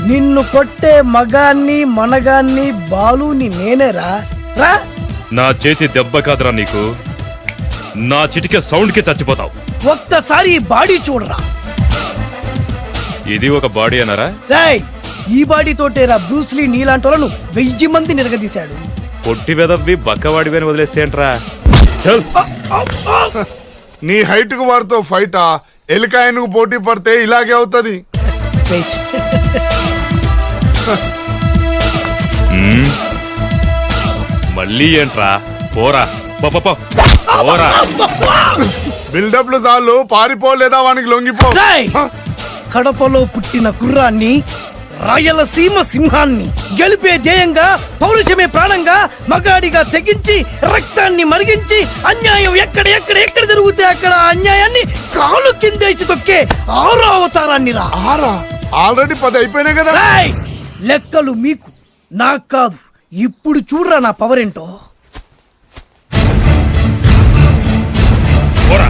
నిన్ను కొట్టే మగాన్ని మనగాన్ని బాలుని నేనేరా రా. నా చేతి దెబ్బ కాదురా నీకు, నా చిటికే సౌండ్ కి చచ్చిపోతావు. ఒక్కసారి ఈ బాడీ చూడరా. ఇది ఒక బాడీ అన్నారా? రేయ్, ఈ బాడీ తోటేరా బ్రూస్లీ నీలాంటోలను 1000 మంది నిరగదీశాడు. పొట్టి వెదవ్వి బక్కవాడివి అని వదిలేస్తే ఏంట్రా? చల్. నీ హైట్ కు వారితో ఫైటా? ఎలికాయనకు పోటీ పడితే ఇలాగే అవుతుంది. మళ్ళీ ఏంట్రా? పోరా పోరా. బిల్డప్లు చాలు, పారిపోలేదా వానికి లొంగిపో. కడపలో పుట్టిన కుర్రాన్ని, రాయలసీమ సింహాన్ని గెలిపే ధ్యేయంగా, పౌరుషమే ప్రాణంగా, మగాడిగా తెగించి రక్తాన్ని మరిగించి అన్యాయం ఎక్కడ ఎక్కడ ఎక్కడ జరుగుతే అక్కడ అన్యాయాన్ని కాలు కిందేసి తొక్కే 6వ అవతారాన్ని రా. ఆల్రెడీ 10 అయిపోయినాయి కదా. లెక్కలు మీకు, నాకు కాదు. ఇప్పుడు చూడరా నా పవర్ ఏంటో. పోరా.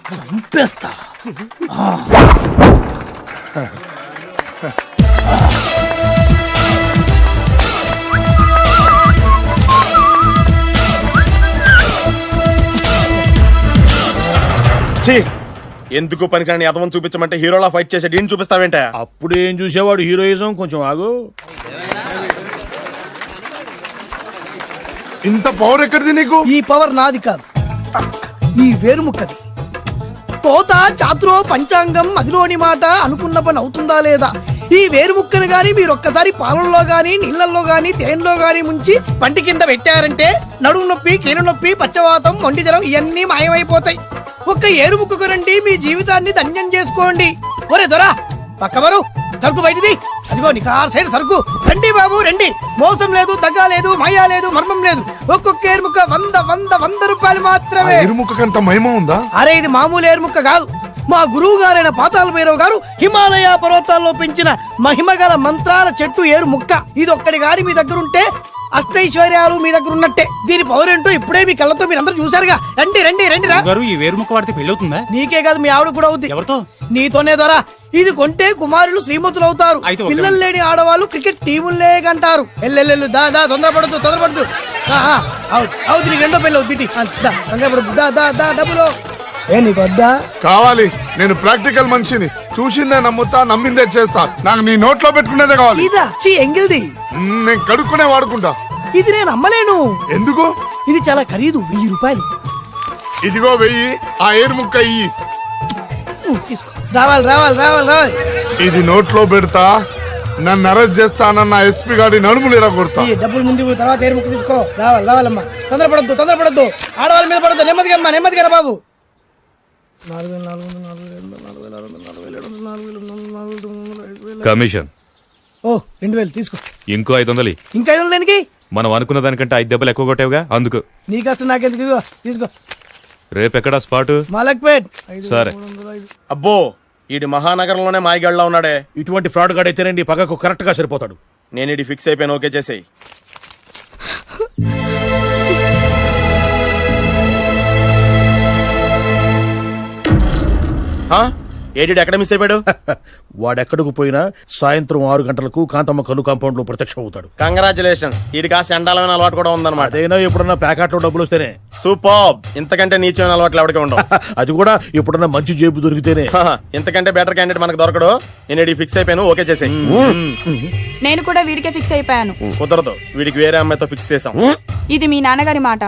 చంపేస్తా. ఎందుకు పనికిరాని అదవం చూపించమంటే హీరోలా ఫైట్ చేసే డీన్ చూపిస్తావేంట? అప్పుడేం చూసేవాడు హీరోయిజం. కొంచెం ఆగు. ఇంత పవర్ ఎక్కడిది నీకు? ఈ పవర్ నాది కాదు, ఈ వేరుముక్కది. తోత చాతురో పంచాంగం అదిలోని మాట అనుకున్న పని అవుతుందా లేదా? ఈ వేరుముక్కను గాని మీరొక్కసారి పాలల్లో గాని నీళ్లలో గాని తేనెలో గాని ముంచి పంటి కింద పెట్టారంటే నడుము నొప్పి, కీలు నొప్పి, పచ్చవాతం, మొండి జ్వరం ఇవన్నీ మాయమైపోతాయి. ఒక్క ఏరుముక్కకు రండి, మీ జీవితాన్ని ధన్యం చేసుకోండి. ఒరే దొరా, పక్కవరు సరుకు బయటిది. అదిగో నీ సైడ్ సరుకు. రండి బాబు రండి. మోసం లేదు, దగ్గ లేదు, మాయా లేదు, మర్మం లేదు. ఒక్కొక్క ఏరుముక్క 100 రూపాయలు మాత్రమే. ఏరుముక్కకంత మహిమ ఉందా? అరే, ఇది మామూలు ఏరుముక్క కాదు. మా గురువు గారైన పాతాళ భైరవ్ గారు హిమాలయ పర్వతాల్లో పెంచిన మహిమగల మంత్రాల చెట్టు ఏరుముక్క. ఇది ఒక్కడి గాని మీ దగ్గర ఉంటే అష్టైశ్వర్యాలు మీ దగ్గర ఉన్నట్టే. దీని పవర్ ఏంటో ఇప్పుడే మీ కళ్ళతో మీరందరూ చూసారుగా. రండి రండి రండి రా. ఈ వేరుముక్క వాడితే పెళ్ళవుతుందా? నీకే కాదు, మీ ఆవిడ కూడా అవుతుంది. ఎవరితో? నీతోనే ద్వారా. ఇది కొంటే కుమారులు శ్రీమంతులు అవుతారు. పిల్లలు లేని ఆడవాళ్ళు క్రికెట్ టీములే కంటారు. ఎల్లెల్లు దా దా, తొందరపడద్దు. అవుతుంది, నీకు రెండో పెళ్ళి అవుతుంది. తొందరపడద్దు, దా దా దా. డబ్బులు ఏ నీకు వద్దా? కావాలి. నేను ప్రాక్టికల్ మనిషిని. చూసిందే నమ్ముతా, నమ్మిందే చేస్తా. నాకు నీ నోట్లో పెట్టుకునేదే కావాలి. ఇదా ఎంగిల్ది? నేను కడుక్కునే వాడుకుంటా. ఇది నేను అమ్మలేను. ఎందుకు? ఇది చాలా ఖరీదు, 1000 రూపాయలు. ఇదిగో 1000. ఆ ఏరుముక్క ఇయ్యి. తీసుకో. రావాలి. ఇది నోట్లో పెడతా, నన్ను అరెస్ట్ చేస్తానన్న ఎస్పీ గారి నడుములు ఇలా కొడతా. డబ్బులు ముందు తర్వాత ఏరుముక్క తీసుకో. రావాలమ్మా. తొందరపడద్దు. ఆడవాళ్ళ మీద పడద్దు. నెమ్మదిగా బాబు. కమిషన్ 2000 తీసుకో. ఇంకో 500. ఇంకా 500 దేనికి? మనం అనుకున్న దానికంటే 5 దెబ్బలు ఎక్కువ కొట్టావుగా, అందుకు. నీ కష్టం నాకెందుకు? తీసుకో. రేపెక్కడా స్పాటు? మలక్పేట్. సరే. అబ్బో, ఈడి మహానగరంలోనే మాయగాళ్ళ ఉన్నాడే. ఇటువంటి ఫ్రాడ్ గాడు అయితేనండి పగకు కరెక్ట్ గా సరిపోతాడు. నేను ఇది ఫిక్స్ అయిపోయాను. ఓకే చేసేయి. ఏడి ఎక్కడ మిస్ అయిపోయాడు? వాడెక్కడికి పోయినా సాయంత్రం 6 గంటలకు కాంతమ్మ కల్లు కాంపౌండ్ లో ప్రత్యక్షం అవుతాడు. కంగ్రాచులేషన్స్, వీడికి ఆ సెండాలమైన అలవాటు కూడా ఉందన్నమాట. అదైనా ఎప్పుడన్నా ప్యాకెట్లో డబ్బులు వస్తేనే. సూపర్, ఇంతకంటే నీచమైన అలవాట్లు ఎవరికి ఉండవు. అది కూడా ఎప్పుడన్నా మంచి జేబు దొరికితేనే. ఇంతకంటే బెటర్ క్యాండిడేట్ మనకు దొరకడు. నేను ఫిక్స్ అయిపోయాను, ఓకే చేసే. నేను కూడా వీడికే ఫిక్స్ అయిపోయాను. కుదరదు, వీడికి వేరే అమ్మాయితో ఫిక్స్ చేసాం. ఇది మీ నాన్నగారి మాట.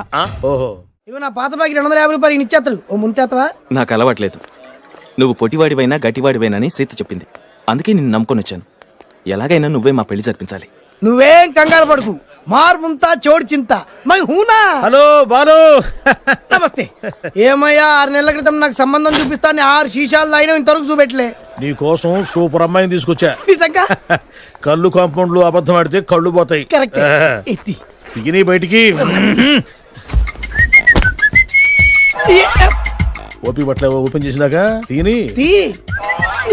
ఓహో, ఇవి నా పాత బాకి 250 రూపాయలు ఇచ్చేస్తాడు. ఓ ముంతేత్తవా? నాకు అలవాట్లేదు. నువ్వు పొట్టివాడివైనా గట్టివాడివైనా అని సీత చెప్పింది. అందుకే నిన్ను నమ్ముకొని వచ్చాను. ఎలాగైనా నువ్వే మా పెళ్లి జరిపించాలి. నువ్వేం కంగారు పడుకు. మార్ ముంతా చోడు చింత మై హూనా. హలో బాలు. నమస్తే. ఏమయ్యా 6 నెలల క్రితం నాకు సంబంధం చూపిస్తాను 6 శీషాలు అయినా ఇంతవరకు చూపెట్టలే. నీ కోసం సూపర్ అమ్మాయిని తీసుకొచ్చా. నిజంగా? కళ్ళు కాంపౌండ్ లో అబద్ధం ఆడితే కళ్ళు పోతాయి. కరెక్ట్. ఎత్తి తిని బయటికి ఓపి బట్ల ఓపెన్ చేసినాక తిని తీ.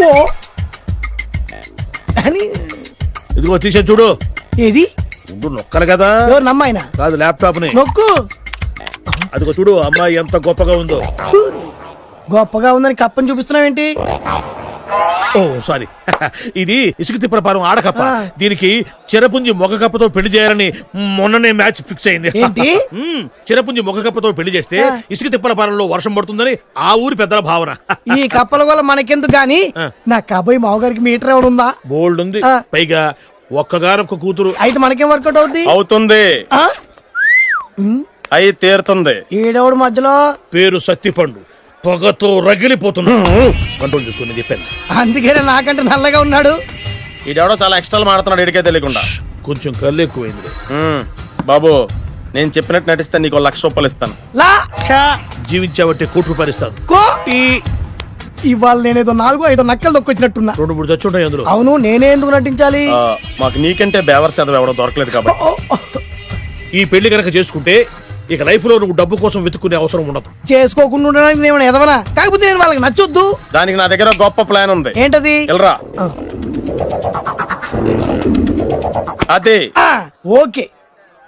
ఓ అని ఇదిగో తీసే చూడు. ఏది? ఉండు, నొక్కలు కదా. ఎవరు నమ్మాయినా? కాదు, ల్యాప్టాప్ ని నొక్కు. అదిగో చూడు, అమ్మాయి ఎంత గొప్పగా ఉందో. గొప్పగా ఉందని కప్పని చూపిస్తున్నావేంటి? ఓ సారీ, ఇది ఇసుక తిప్పల పారం ఆడకప్ప. దీనికి చిరపుంజి మొగ కప్పతో పెళ్లి చేయాలని మొన్ననే మ్యాచ్ ఫిక్స్ అయింది. ఏంటి? చిరపుంజి మొగ కప్పతో పెళ్లి చేస్తే ఇసుక తిప్పల పారంలో వర్షం పడుతుందని ఆ ఊరి పెద్దల భావన. ఈ కప్పల వల్ల మనకెందుకు గాని నా కాబోయే మావగారికి మీటర్ ఎవడు ఉందా? బోల్డ్ ఉంది. పైగా ఒక్కగారొక్క కూతురు. అయితే మనకేం వర్కౌట్ అవుద్ది? అవుతుంది, ఆ? అయి తీరుతుంది. ఈడెవడు మధ్యలో? పేరు సత్తిపండు. పొగతో రగిలిపోతున్నా. కంట్రోల్ చేసుకుని చెప్పాను. అందుకేనే నాకంటే నల్లగా ఉన్నాడు. ఈడెవడో చాలా ఎక్స్ట్రా మాడుతున్నాడు, ఇడికే తెలియకుండా. కొంచెం కళ్ళు ఎక్కువైంది. బాబు, నేను చెప్పినట్టు నటిస్తే నీకు 1,00,000 రూపాయలు ఇస్తాను. లా జీవించాబట్టే ₹1,00,000 ఇస్తాను. కో. ఇవాళ నేనేదో 4-5 నక్కలు దొక్కొచ్చినట్టున్నా. 2-3 చచ్చుంటాయి అందులో. అవును, నేనే ఎందుకు నటించాలి? మాకు నీకంటే బేవర్ చదువు ఎవడో దొరకలేదు కాబట్టి. ఈ పెళ్లి కనుక చేసుకుంటే ఇక లైఫ్ లో నువ్వు డబ్బు కోసం వెతుక్కునే అవసరం ఉండదు. చేసుకోకుండా ఉండడానికి నేను ఎదవనా? కాకపోతే నేను వాళ్ళకి నచ్చొద్దు. దానికి నా దగ్గర గొప్ప ప్లాన్ ఉంది. ఏంటది? వెళ్ళరా. అదే. ఓకే,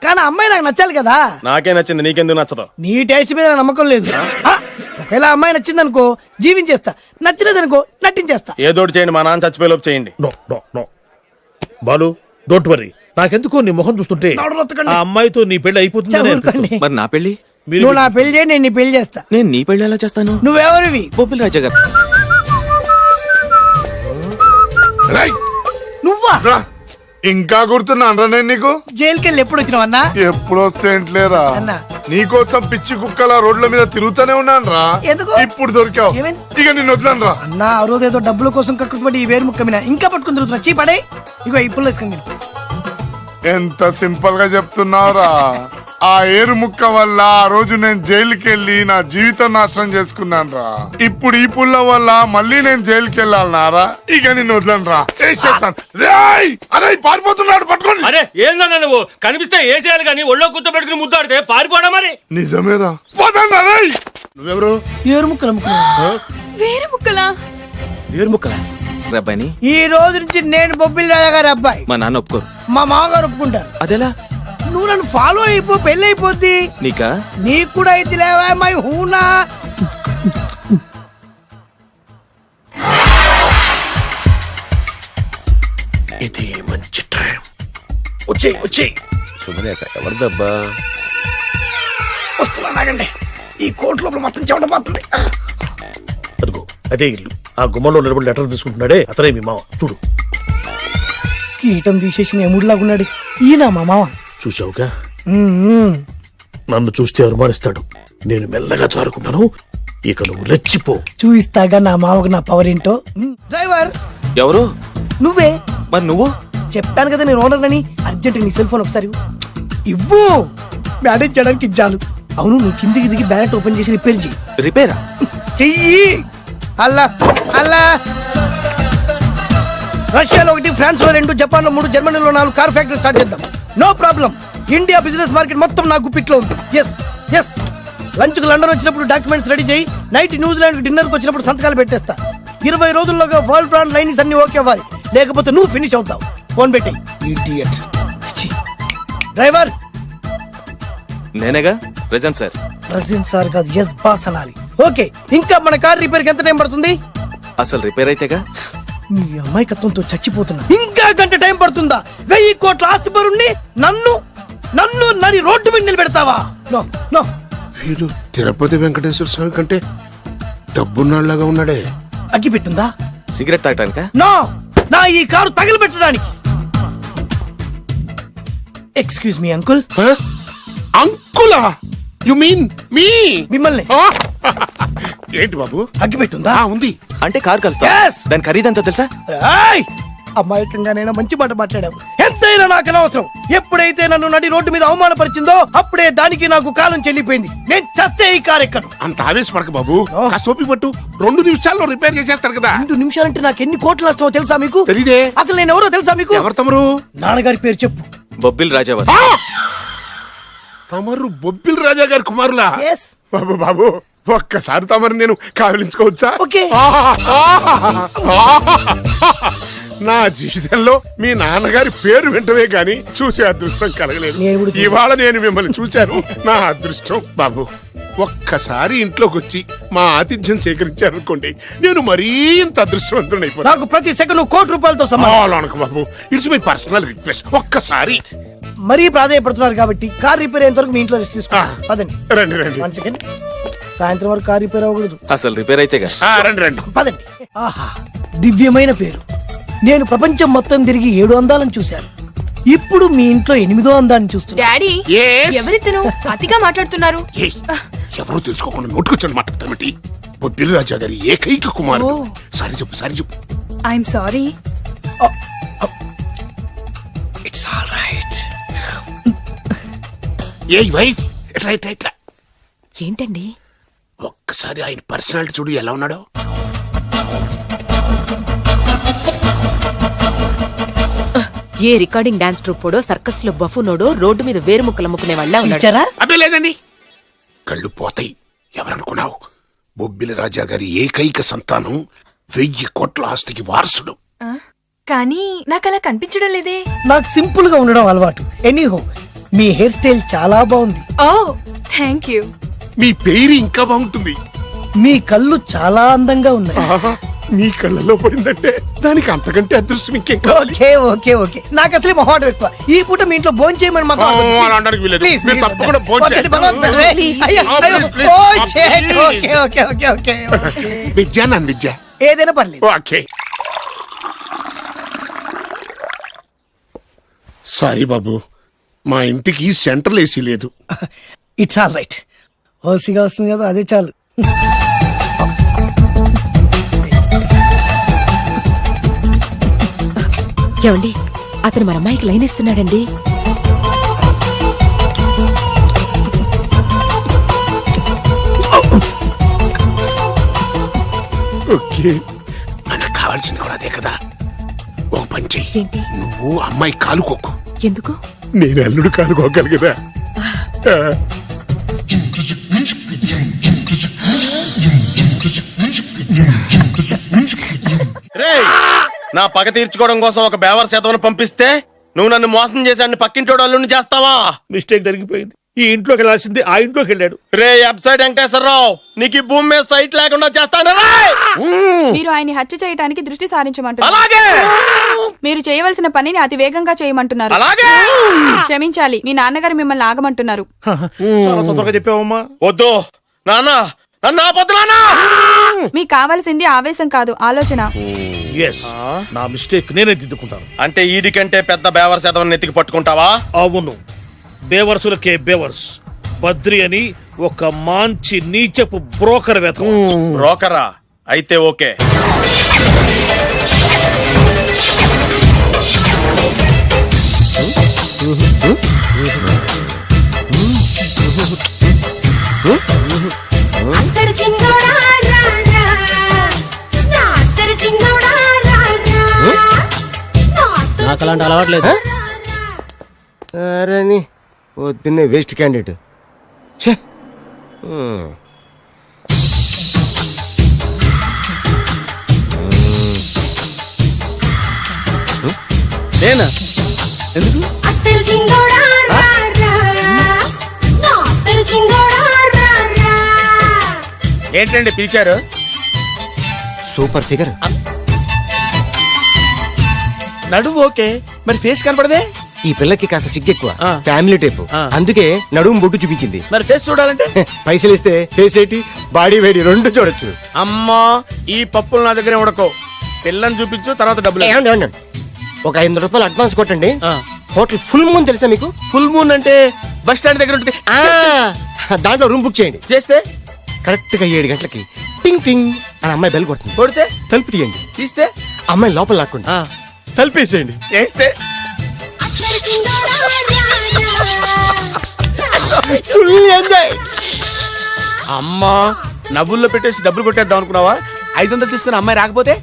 కానీ అమ్మాయి నాకు నచ్చాలి కదా. నాకే నచ్చింది, నీకెందుకు నచ్చదు? నీ టేస్ట్ మీద నాకు నమ్మకం లేదు. ఒకవేళ అమ్మాయి నచ్చింది అనుకో జీవించేస్తా, నచ్చలేదు అనుకో నటించేస్తా. ఏదోటి చేయండి, మా నాన్న చచ్చిపోయేలోపు చేయండి. No no no Balu, don't worry. నాకెందుకో నీ ముఖం చూస్తుంటే ఆ అమ్మాయితో నీ పెళ్లి అయిపోతుంది. మరి నా పెళ్లి? నువ్వు నా పెళ్లి చేయి, నేను నీ పెళ్లి చేస్తా. నేను నీ పెళ్లి ఎలా చేస్తాను? నువ్వెవరివి? బొబ్బిలి రాజా గారు. రేయ్, నువ్వా? రా. ఇంకా గుర్తున్నాను నేను నీకు. జైలుకి వెళ్ళి ఎప్పుడు వచ్చినావన్నా? ఎప్పుడో సెంట్లేరా. అన్నా. నీకోసం పిచ్చి కుక్కల రోడ్ల మీద తిరుగుతూనే ఉన్నాను రా. ఎందుకు? ఇప్పుడు దొరికావు. ఏమైంది? ఇక నిన్ను వదలను రా. అన్నా, ఆ రోజు ఏదో డబ్బుల కోసం కక్కుపడి ఈ వేరు ముక్కమినా ఇంకా పట్టుకుని తిరుగుతున్నా. చీపడే ఇగో ఇప్పుడు వేసుకుని. ఎంత సింపుల్ గా చెప్తున్నావురా. ఆ ఏరు ముక్క వల్ల ఆ రోజు నేను జైలుకి వెళ్ళి నా జీవితం నాశనం చేసుకున్నాను రా. ఇప్పుడు ఈ పుల్ల వల్ల మళ్ళీ నేను జైలుకి వెళ్ళాలన్నారా? ఇక నిన్ను వదలను రా. అరే పారిపోతున్నాడు, పట్టుకోండి. అరే ఏందన్నా నువ్వు కనిపిస్తే ఏసేయాలి కానీ ఒళ్ళో కూర్చోబెట్టుకుని ముద్దాడితే పారిపోవడం మరి. నిజమేరా, వదలరా. రేయ్, నువ్వెవరు? ఏరు ముక్కలు వేరే ముక్కలా? వేరు ముక్కల రబ్బాయిని ఈ రోజు నుంచి నేను బొబ్బిలి రాజా గారి అబ్బాయి. మా నాన్న ఒప్పుకోరు. మా మామగారు ఒప్పుకుంటారు. అదెలా? నువ్వు నన్ను ఫాలో అయిపో, పెళ్ళి అయిపోద్ది. నీకా? నీకు కూడా అయితే లేవా మై హూనా. ఇది మంచి టైం. వచ్చేయ్ వచ్చేయ్. ఎవరిదబ్బా? వస్తున్నా నాగండి. ఈ కోర్టు లోపల మొత్తం చెమటపోతుంది. అదిగో అదే ఇల్లు. ఆ గుమ్మంలో నిలబడి లెటర్ తీసుకుంటున్నాడే అతనే మీ మామ. చూడు, కీటం తీసేసిన ఎముడిలాగున్నాడు. ఈయన మా మామ. చూసావుగా? నన్ను చూస్తే అనుమానిస్తాడు. నేను మెల్లగా చారుకుంటాను. ఇక నువ్వు రెచ్చిపో. చూయిస్తాగా నా మామకు నా పవర్ ఏంటో. డ్రైవర్ ఎవరు? నువ్వే. మరి నువ్వు? చెప్పాను కదా నేను ఓనర్ అని. అర్జెంట్ నీ సెల్ ఫోన్ ఒకసారి ఇవ్వు. బ్యాలెన్స్ చేయడానికి ఇచ్చాను. అవును, నువ్వు కిందికి దిగి బ్యాలెట్ ఓపెన్ చేసి రిపేర్ చెయ్యి. రిపేరా? చెయ్యి. అల్లా అల్లా. రష్యాలో 1, ఫ్రాన్స్ లో 2, జపాన్ లో 3, జర్మనీలో 4 కార్ ఫ్యాక్టరీ స్టార్ట్ చేద్దాం. No problem. India business market మొత్తం నా గుప్పిట్లో ఉంది. Yes yes. లంచ్ కు లండన్ వచ్చినప్పుడు డాక్యుమెంట్స్ రెడీ చేయి. నైట్ న్యూజిలాండ్ డిన్నర్ కు వచ్చినప్పుడు సంతకాలు పెట్టేస్తా. 20 రోజుల్లోగా వరల్డ్ బ్రాండ్ లైన్స్ అన్ని ఓకే అవ్వాలి, లేకపోతే నువ్వు ఫినిష్ అవుతావు. ఫోన్ పెట్టి. ఇడియట్. డ్రైవర్. నేనేగా ప్రెజెంట్ సార్. ప్రెసిడెంట్ సార్ కాదు, ఎస్ బాస్ అనాలి. ఓకే, ఇంకా మన కార్ రిపేర్ కి ఎంత టైం పడుతుంది? అసలు రిపేర్ అయితేగా. నీ అమాయకత్వంతో చచ్చిపోతున్నా. ఇంకా గంట టైం పడుతుందా? 1000 కోట్ల ఆస్తి పరుణ్ణి నన్ను నన్ను నరి రోడ్డు మీద నిలబెడతావా? No no. వీడు తిరుపతి వెంకటేశ్వర స్వామి కంటే డబ్బున్నాళ్ళగా ఉన్నాడే. అగ్గి పెట్టుందా? సిగరెట్ తాగటానికా? నో, నా ఈ కారు తగిలిపెట్టడానికి. Excuse me uncle. అంకులా? You mean me? మిమ్మల్ని. ఏంటి బాబు? అగ్గి పెట్టుందా? ఉంది. అంటే కార్ కలుస్తా. Yes. దాని ఖరీదంతా తెలుసా? ఏయ్! అమాయకంగానైనా మంచి మాట మాట్లాడావు. ఎంతైనా నాకు అనవసరం. ఎప్పుడైతే నన్ను నడి రోడ్డు మీద అవమానపరిచిందో అప్పుడే దానికి నాకు కాలం చెల్లిపోయింది. నేను చస్తే ఈ కారు ఎక్కను. అంత ఆవేశపడక బాబు. కాస్త ఓపిక పట్టు. 2 నిమిషాల్లో రిపేర్ చేసేస్తారు కదా. 2 నిమిషాలంటే నాకు ఎన్ని కోట్లు నష్టమో తెలుసా మీకు? తెలీదే. అసలు నేను ఎవరో తెలుసా మీకు? ఎవరు తమరు? నాన్నగారి పేరు చెప్పు. బొబ్బిల్ రాజావారు. తమరు బొబ్బిల్ రాజా గారి కుమారులా? Yes. బాబు బాబు ఒక్కసారి తమరు నేను కావలించుకోవచ్చా? ఓకే. నా జీవితంలో మీ నాన్నగారి పేరు వింటమే గాని చూసే అదృష్టం కలగలేదు. నేను కూడా చూడలేదు. ఇవాళ నేను మిమ్మల్ని చూశాను. నా అదృష్టం. బాబు ఒక్కసారి ఇంట్లోకి వచ్చి మా ఆతిథ్యం సేకరించారనుకోండి, నేను మరీ ఇంత అదృష్టవంతుడైపోతాను. నాకు ప్రతి సెకండ్ కోటి సమానం. అనకు బాబు, ఇట్స్ మై పర్సనల్ రిక్వెస్ట్. ఒక్కసారి మరీ ప్రాధాయపడుతున్నారు కాబట్టి కార్ రిపేర్ అయ్యేంత వరకు మీ ఇంట్లో రెస్ట్ తీసుకోండి. పదండి. రండి రండి. 1 సెకండ్. సాయంత్రం వరకు కార్ రిపేర్ అవ్వకూడదు. అసలు రిపేర్ అయితేగా. రండి రండి. పదండి. ఆహా, దివ్యమైన పేరు. నేను ప్రపంచం మొత్తం తిరిగి 7 అందాలను చూశాను. ఇప్పుడు మీ ఇంట్లో 8వ అందాన్ని చూస్తున్నా. Daddy, Yes. ఎవరితను అతిగా మాట్లాడుతున్నారు? ఏయ్, ఎవరో తెలుసుకోకుండా నోటుకొచ్చాను మాట్లాడతామేంటి? బొబ్బిలి రాజా గారి ఏకైక కుమారుడు. సారీ చెప్పు, సారీ చెప్పు. I'm sorry. It's all right. A wife, ఎట్లా ఎట్లా ఎట్లా ఏంటండి? ఒక్కసారి ఆయన పర్సనాలిటీ చూడు ఎలా ఉన్నాడో. ఏ రికార్డింగ్ డాన్స్ ట్రూపోడో సర్కస్ లో బఫునోడో రోడ్డు మీద వేరు ముక్కలు అమ్ముకునే వాళ్ళ ఉన్నాడు. ఇచ్చారా? అబ్బే లేదండి. కళ్ళు పోతాయి. ఎవరనుకున్నావు? బొబ్బిలి రాజా గారి ఏకైక సంతానం 1000 కోట్ల ఆస్తికి వారసుడు. కానీ నాకు అలా కనిపించడం లేదే. నాకు సింపుల్ గా ఉండడం అలవాటు. ఎనీహో, మీ హెయిర్ స్టైల్ చాలా బాగుంది. ఓ, థ్యాంక్ యూ. మీ పేరు ఇంకా బాగుంటుంది. మీ కళ్ళు చాలా అందంగా ఉన్నాయి. ఆహా, మీ కళ్ళలో పడిందంటే దానికి అంతకంటే అదృష్టం ఇంకేం కావాలి? Okay okay okay. నాకు అసలే మొహాటం ఎక్కువ. ఈ పూట మీ ఇంట్లో భోజనం చేయమని మాత్రం అనొద్దు. అలా అనడానికి వీల్లేదు. Please, మీరు please. తప్పకుండా భోజనం వద్దండి, చేయండి. బలవంతం పెట్టలే. Please. అయ్యో, అయ్యో. Please, please. Oh, shit. Please. Okay okay okay okay okay. Vidya నన్ను విద్య. ఏదైనా పర్లేదు. ఓకే. సారీ బాబు, మా ఇంటికి సెంట్రల్ ఏసీ లేదు. It's all right. ఓసిగా వస్తుంది కదా, అదే చాలు. ఏమండి, అతను మన అమ్మాయికి లైన్ ఇస్తున్నాడండి. ఓకే, మనకు కావాల్సింది కూడా అదే కదా. ఒక పని చెయ్యి. ఏంటి? నువ్వు అమ్మాయి కాలుకోకు, ఎందుకు? నేను అల్లుడు కాలుకోగలి కదా. రేయ్, నా పగ తీర్చుకోవడం కోసం ఒక బేవర్ శాతం పంపిస్తే నువ్వు నన్ను మోసం చేశాన్ని పక్కింటోడు అల్లుని చేస్తావా? మిస్టేక్ జరిగిపోయింది. ఈ ఇంట్లోకి వెళ్ళాల్సింది ఆ ఇంట్లోకి వెళ్ళాడు. రే వెబ్సైట్ వెంకటేశ్వరరావు, నీకు ఈ భూమి మీద సైట్ లేకుండా చేస్తాను. మీరు ఆయన్ని హత్య చేయడానికి దృష్టి సారించమంటున్నారు. అలాగే మీరు చేయవలసిన పనిని అతి వేగంగా చేయమంటున్నారు. అలాగే క్షమించాలి, మీ నాన్నగారు మిమ్మల్ని ఆగమంటున్నారు. చాలా తొందరగా చెప్పావమ్మా. వద్దు నాన్న, నన్ను ఆపొద్దు నాన్న. మీకు కావాల్సింది ఆవేశం కాదు, ఆలోచన. ఎస్, నా మిస్టేక్ నేనే దిద్దుకుంటాను. అంటే ఈడి కంటే పెద్ద బేవర్ శాతం నెత్తికి పట్టుకుంటావా? అవును, బేవర్సులకే బేవర్స్. బద్రి అని ఒక మంచి నీచపు బ్రోకర్ వేతం. బ్రోకరా? అయితే ఓకే. నాకు అలాంటి అలవాట్లేదు. అరే పొద్దున్నే వేస్ట్ క్యాండిడేట్. నేనా? ఎందుకు? ఏంటండి పిలిచారు? Super figure. నడువు ఓకే, మరి ఫేస్ కనపడదే. ఈ పిల్లకి కాస్త సిగ్గెక్కువ, ఆ. Family type. ఆ. అందుకే నడుము బొట్టు చూపించింది. మరి ఫేస్ చూడాలంటే పైసలు ఇస్తే ఫేస్ ఏంటి బాడీ వేడి రెండు చూడొచ్చు. అమ్మా, ఈ పప్పులు నా దగ్గరే ఉడకో. పిల్లని చూపించు, తర్వాత డబ్బులు. ఏమండి, ఏమండి? ఒక 500 రూపాయలు అడ్వాన్స్ కొట్టండి. ఆ. హోటల్ ఫుల్ మూన్ తెలుసా మీకు? ఫుల్ మూన్ అంటే బస్ స్టాండ్ దగ్గర ఉంటుంది. దాంట్లో రూమ్ బుక్ చేయండి. చేస్తే కరెక్ట్ గా 7 గంటలకి టింగ్ టింగ్ అని అమ్మాయి బెల్ కొడుతుంది. కొడితే తలుపు తీయండి. తీస్తే అమ్మాయి లోపల లాక్కుండి తలుపేసేయండి. వేస్తే ఫుల్ ఎంజాయ్. అమ్మా, నవ్వుల్లో పెట్టేసి డబ్బులు కొట్టేద్దాం అనుకున్నావా? 500 తీసుకుని అమ్మాయి రాకపోతే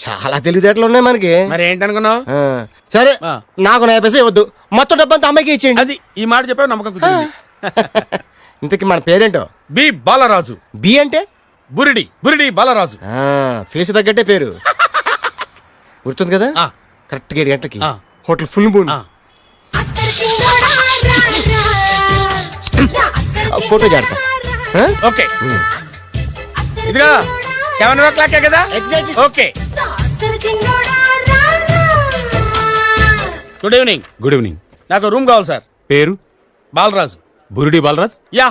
చాలా తెలివితేటలు ఉన్నాయి మనకి. మరి ఏంటనుకున్నావు? ఆ, సరే ఆ. నాకు 50 పైసే వద్దు, మొత్తం డబ్బంతా అమ్మాయికి ఇచ్చేయండి. అది ఈ మాట చెప్పావు, నమ్మకం కుదిరింది. ఇంతకి మన పేరేంటో? బి బాలరాజు. బి అంటే బురిడి బురిడి బాలరాజు. ఫేస్ తగ్గట్టే పేరు. గుర్తుంది కదా? ఆ. కరెక్ట్ గా 7 గంటలకి ఆ. Hotel full moon. ఆ. ఫోటో చేడతా. ఓకే, ఇదిగా 7 o'clock కదా? Okay. Good evening. Good evening. నాకు రూమ్ కావాలి సార్. పేరు? Balaraju. Burudi Balaraj. Yeah.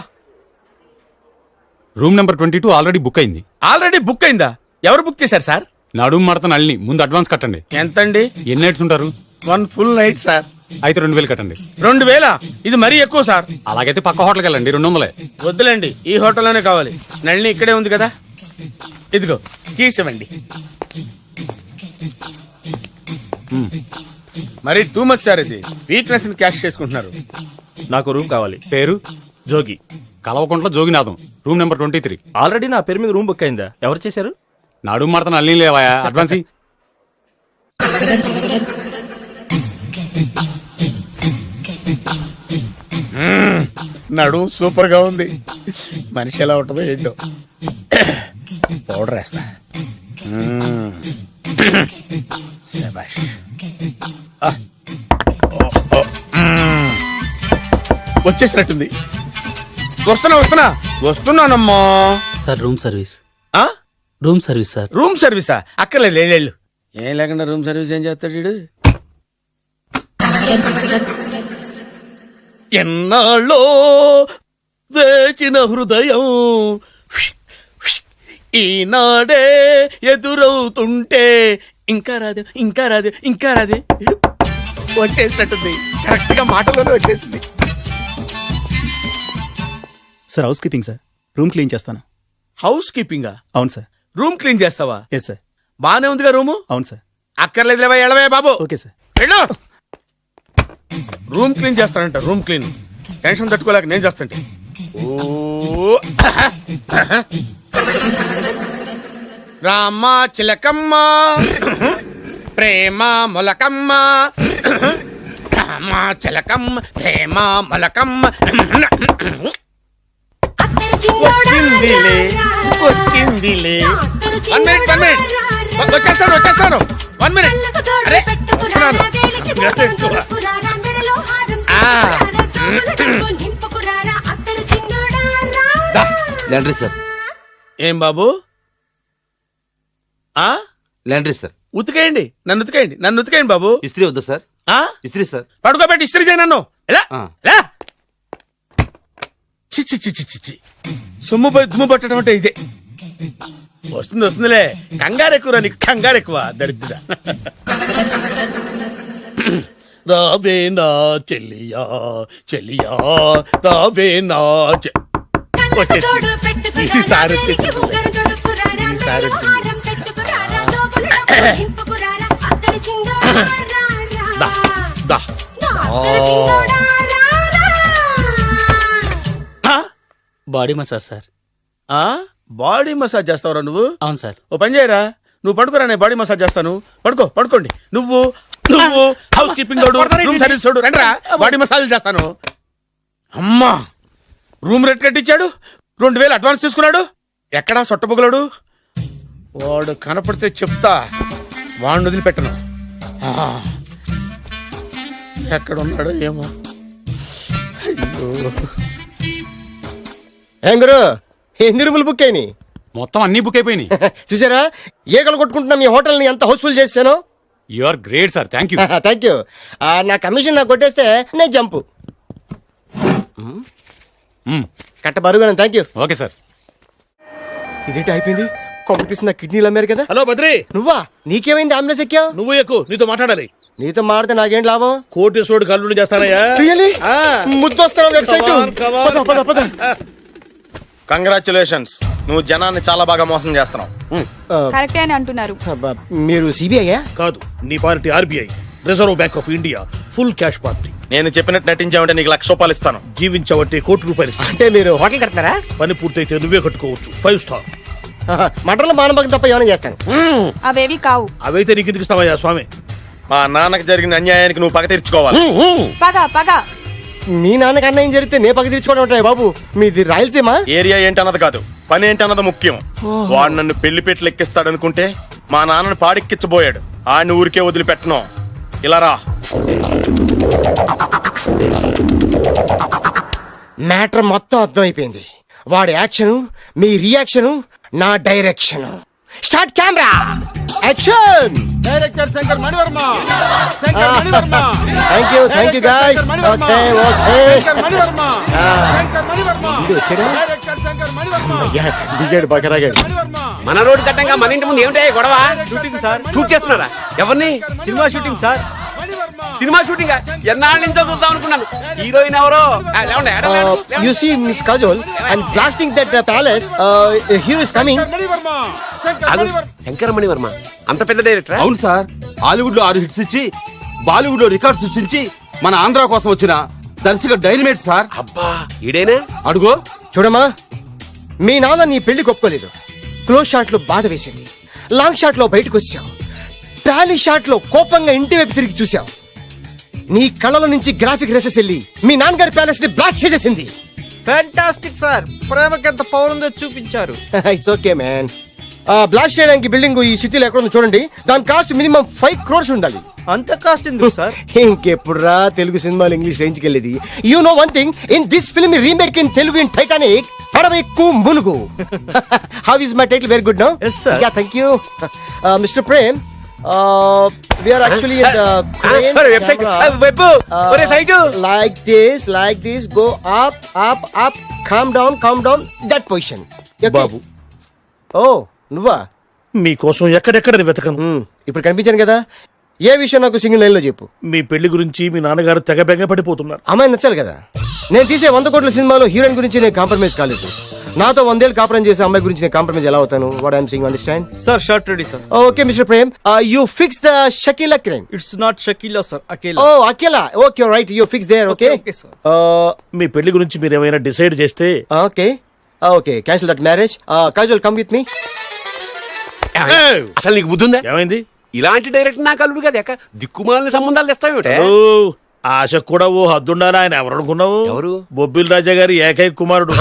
Room number 22 already book అయింది. ఆల్రెడీ బుక్ అయిందా? ఎవరు బుక్ చేశారు సార్? నడుము మడత నల్ని ముందు అడ్వాన్స్ కట్టండి. ఎంతండి? ఎన్ని నైట్స్ ఉంటారు? 1 full night సార్. అయితే 2000 కట్టండి. 2000? ఇది మరీ ఎక్కువ సార్. అలాగైతే పక్క హోటల్కి వెళ్ళండి, 200. వద్దులేండి, ఈ హోటల్లోనే కావాలి. నళిని ఇక్కడే ఉంది కదా, ఇదిగో కీస్ ఇవ్వండి. మరి టూ మచ్ సార్, ఇది వీక్నెస్ ని క్యాష్ చేసుకుంటున్నారు. నాకు రూమ్ కావాలి. పేరు? Jogi. Kalavakuntla Joginatham. Room number 23. Already నా పేరు మీద రూమ్ బుక్ అయిందా? ఎవరు చేశారు? నడుము మడత నల్ని లేవా? అడ్వాన్స్ ఇయ్యి. నడు సూపర్ గా ఉంది. మనిషి ఎలా ఉంటుందో ఏంటో. పౌడర్ వేస్తా. శభాష్. వచ్చేసినట్టుంది. వస్తున్నానమ్మా. Sir room service. ఆ? Room service sir. రూమ్ సర్వీసా? అక్కర్లేదు, లేళ్ళు. ఏం లేకుండా రూమ్ సర్వీస్ ఏం చేస్తాడు వీడు? ఎన్నాళ్ళో వేచిన హృదయం ఈనాడే ఎదురవుతుంటే ఇంకా రాదు, ఇంకా రాదు, ఇంకా రాదు. వచ్చేసినట్టుంది. కరెక్ట్ గా మాటలోనే వచ్చేసింది. Sir house keeping sir. Room clean చేస్తాను. హౌస్ కీపింగా? అవును సార్. రూమ్ క్లీన్ చేస్తావా? Yes sir. బానే ఉందిగా రూము? అవును సార్. అక్కర్లేదు, లేవా, ఎడవే బాబు. Okay sir. వెళ్ళు. రూమ్ క్లీన్ చేస్తానంట. రూమ్ క్లీన్ టెన్షన్ తట్టుకోలేక నేను చేస్తాంటే. ఓ రామ చిలకమ్మ ప్రేమ మొలకమ్మ, రామ చిలకమ్మ ప్రేమ మొలకమ్మ. వచ్చిందిలే వచ్చిందిలే. 1 minute. వచ్చేస్తాను. 1 minute. అరే వస్తున్నాను. Laundry sir. ఏం బాబు? ఆ లాండ్రీ సార్. ఉతికేయండి, నన్ను ఉతికేయండి బాబు. ఇస్త్రీ వద్దా సార్? ఆ ఇస్త్రీ సార్. పడుకోబెట్టి ఇస్త్రీ చేయి నన్ను. ఎలా ఆ. ఎలా? చి సొమ్ము పోయి దుమ్ము పట్టడం అంటే ఇదే. వస్తుందిలే. కంగారు ఎక్కువ, నీకు కంగారు ఎక్కువ దరిద్ర. రావే నా చెల్లియా చెల్లియా, రావే నా ఈసారి body massage sir. Body massage చేస్తావురా నువ్వు? అవును సార్. ఓ పని చేయరా, నువ్వు పడుకోరా, నేను బాడీ మసాజ్ చేస్తాను. పడుకోండి. నువ్వు హౌస్ కీపింగ్ తోడు, రూమ్ సర్వీస్ తోడు, రండిరా, బాడీ మసాజ్ చేస్తాను. అమ్మా, రూమ్ రేట్ కట్టించాడు, 2000 అడ్వాన్స్ తీసుకున్నాడు. ఎక్కడా సొట్టబొగలాడు? వాడు కనపడితే చెప్తా, వాడిని వదిలిపెట్టను. ఎక్కడ ఉన్నాడో ఏమో. అయ్యో. ఏం గురు, ఎన్ని రూములు బుక్ అయినాయి? మొత్తం అన్ని బుక్ అయిపోయినాయి. చూసారా ఏగలు కొట్టుకుంటున్నా మీ హోటల్ ని ఎంత హౌస్ఫుల్ చేశాను. You are great sir, thank you. Thank you. నా కమిషన్ నాకు కొట్టేస్తే నేను జంపు కట్ట బరుగాను. Thank you. Okay sir. ఇదేంటి అయిపోయింది? కాంపిటీషన్ నా కిడ్నీలు అమ్మారు కదా. హలో బద్రి, నువ్వా? నీకేమైంది అంబులెన్స్ ఎక్కావు? నువ్వు ఎక్కువ నీతో మాట్లాడాలి. నీతో మాడితే నాకేం లాభం? కోటేశ్వరుడు కల్లుడు చేస్తానయ్యా. ముద్దొస్తాను వెబ్సైట్. కంగ్రాచులేషన్స్, నువ్వు జనాన్ని చాలా బాగా మోసం చేస్తున్నావు. కరెక్టే అని అంటున్నారు. మీరు సిబిఐయా? కాదు, నీ party RBI, reserve bank of India, full cash party. నేను చెప్పినట్టు నటించావంటే నీకు ₹1,00,000 ఇస్తాను. జీవించవంటే ₹1,00,00,000 ఇస్తాను. అంటే మీరు హోటల్ కడతారా? పని పూర్తయితే నువ్వే కట్టుకోవచ్చు 5 స్టార్. మటన్లో మానభంగం తప్ప ఏమైనా చేస్తాను. అవేవి కావు. అవైతే నీకు ఎందుకు ఇస్తావయ్యా స్వామి? మా నాన్నకి జరిగిన అన్యాయానికి నువ్వు పగ తీర్చుకోవాలి. పగ పగ. మీ నాన్నకి అన్యాయం జరిగితే నే పక్క తీర్చుకోవడం ఉంటాయి బాబు. మీది రాయలసీమ. ఏరియా ఏంటన్నది కాదు, పని ఏంటన్నది ముఖ్యం. వాడు నన్ను పెళ్లి పెట్లు ఎక్కిస్తాడనుకుంటే మా నాన్నను పాడెక్కించబోయాడు. ఆడిని ఊరికే వదిలిపెట్టను. ఇలా రా. మ్యాటర్ మొత్తం అర్థమైపోయింది. వాడి యాక్షన్, మీ రియాక్షన్, నా direction. Start camera action. Director Shankar Mani Varma. Thank you guys. Okay వచ్చాడు దిగాడు బకరాగాడు. మన రోడ్డు కట్టంగా మన ఇంటి ముందు ఏమిటాయి గొడవ? Shooting sir. షూట్ చేస్తున్నారా? ఎవరిని? Cinema shooting sir. Cinema shooting ఎన్నాళ్ళ నుంచో చూద్దాం అనుకున్నాను. హీరోయిన్ ఎవరో? You see Miss Kajol and blasting that palace. Hero is coming. Shankara Mani Varma అంత పెద్ద డైరెక్టర్? అవును సార్, హాలీవుడ్ లో 6 హిట్స్ ఇచ్చి బాలీవుడ్ లో రికార్డ్ సృష్టించి మన ఆంధ్ర కోసం వచ్చిన దర్శక డైనమేట్ సార్. అబ్బా ఈడేనా? అడుగో. చూడమ్మా, మీ నాన్న నీ పెళ్లి ఒప్పుకోలేదు. క్లోజ్ షాట్ లో బాధ వేసింది. లాంగ్ షాట్ లో బయటకు వచ్చావు. ట్రాలీ షాట్ లో కోపంగా ఇంటి వైపు తిరిగి చూసావు. నీ కళ్ళలో నుంచి గ్రాఫిక్ రెసెస్ వెళ్ళి మీ నాన్నగారి ప్యాలెస్ ని బ్లాస్ట్ చేసేసింది. ఫ్యాంటాస్టిక్ సార్, ప్రేమకి ఎంత పవర్ ఉందో చూపించారు. It's okay man. బ్లాస్ట్ చేయడానికి బిల్డింగ్ ఈ సిటీలో ఎక్కడ ఉందో చూడండి. దాని కాస్ట్ మినిమం 5 crores ఉండాలి. అంత కాస్ట్ ఎందుకు సార్? ఇంకెప్పుడురా తెలుగు సినిమాలు ఇంగ్లీష్ రేంజ్ కి వెళ్ళేది. You know one thing, in this film remake in Telugu in Titanic, పడవెక్కు మునుగు. How is my title? Very good no. Yes, sir. Yeah thank you mister Prem. We are actually in the crane website. camera. Webbu. Ore side. Like this, go up, calm down, that position. Okay? Babu, Oh, నువ్వా? మీకోసం ఎక్కడెక్కడ వెతకను. ఇప్పుడు కనిపించాను కదా. ఏ విషయం నాకు single line లో చెప్పు. మీ పెళ్లి గురించి మీ నాన్నగారు తెగ బెంగ పడిపోతున్నారు. అమ్మాయి నచ్చాలి కదా. నేను తీసే 100 కోట్ల సినిమాలో హీరోయిన్ గురించి నేను కాంప్రమైజ్ కాలేదు. నాతో 100 ఏళ్ళు కాపురం చేసే అమ్మాయి గురించి నేను కాంప్రమైజ్ ఎలా అవుతాను? What I'm saying, understand? Sir short ready sir. Okay mister Prem, you fix the Shakila crane. It's not Shakila sir, Akela. Oh Akela. Okay right, you fix there. Okay మీ పెళ్లి గురించి మీరు ఏమైనా డిసైడ్ చేస్తే. Okay cancel that marriage. Kajal come with me. అసలు నీకు బుద్ధి ఉందా? ఏమైంది? ఇలాంటి డైరెక్టర్ నాకు అల్లుడు కదా, దిక్కుమాలిన సంబంధాలు తెస్తావేమిటే? ఆశ కూడా ఓ హద్దుండాలి. ఆయన ఎవరు అనుకున్నావు? ఎవరు? బొబ్బిల్ రాజా గారి ఏకైక కుమారుడు.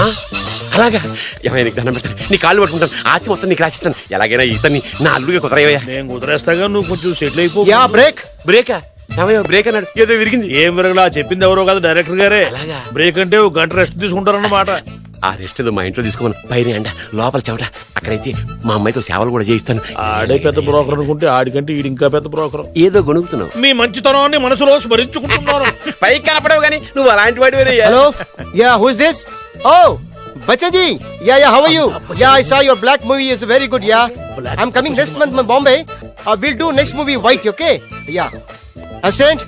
అలాగా? ఏమైనా నీకు దండం పెడతాను, నీ కాళ్ళు పట్టుకుంటాను, ఆస్తి మొత్తం నీకు రాసిస్తాను. ఎలాగైనా ఇతన్ని నా అల్లుడిగా కుదరయ్యా. నేను కుదిరేస్తాగా, నువ్వు కొంచెం సెటిల్ అయిపో. Yeah break. బ్రేకా? ఏమయ్యో బ్రేక్ అన్నాడు, ఏదో విరిగింది. ఏం విరగలా? చెప్పింది ఎవరో కాదు, డైరెక్టర్ గారే. అలాగా? బ్రేక్ అంటే 1 గంట రెస్ట్ తీసుకుంటారన్నమాట. ఆ రెస్ట్ ఏదో మా ఇంట్లో తీసుకోమని. పైన అంట, లోపల చెమట. అక్కడైతే మా అమ్మాయితో సేవలు కూడా చేయిస్తాను. ఆడే పెద్ద బ్రోకర్ అనుకుంటే ఆడికంటే ఈడు ఇంకా పెద్ద బ్రోకర్. ఏదో గొణుగుతున్నావు. మీ మంచితనాన్ని మనసులో స్మరించుకుంటున్నాను. పైకి కనపడవు కానీ నువ్వు అలాంటి వాడి. Hello, ya who is this? Oh Bachaji, yeah, how are you? Yeah, I saw your black movie is very good, yeah. I'm coming next month in Bombay. We'll do next movie white, okay? Yeah. Assistant?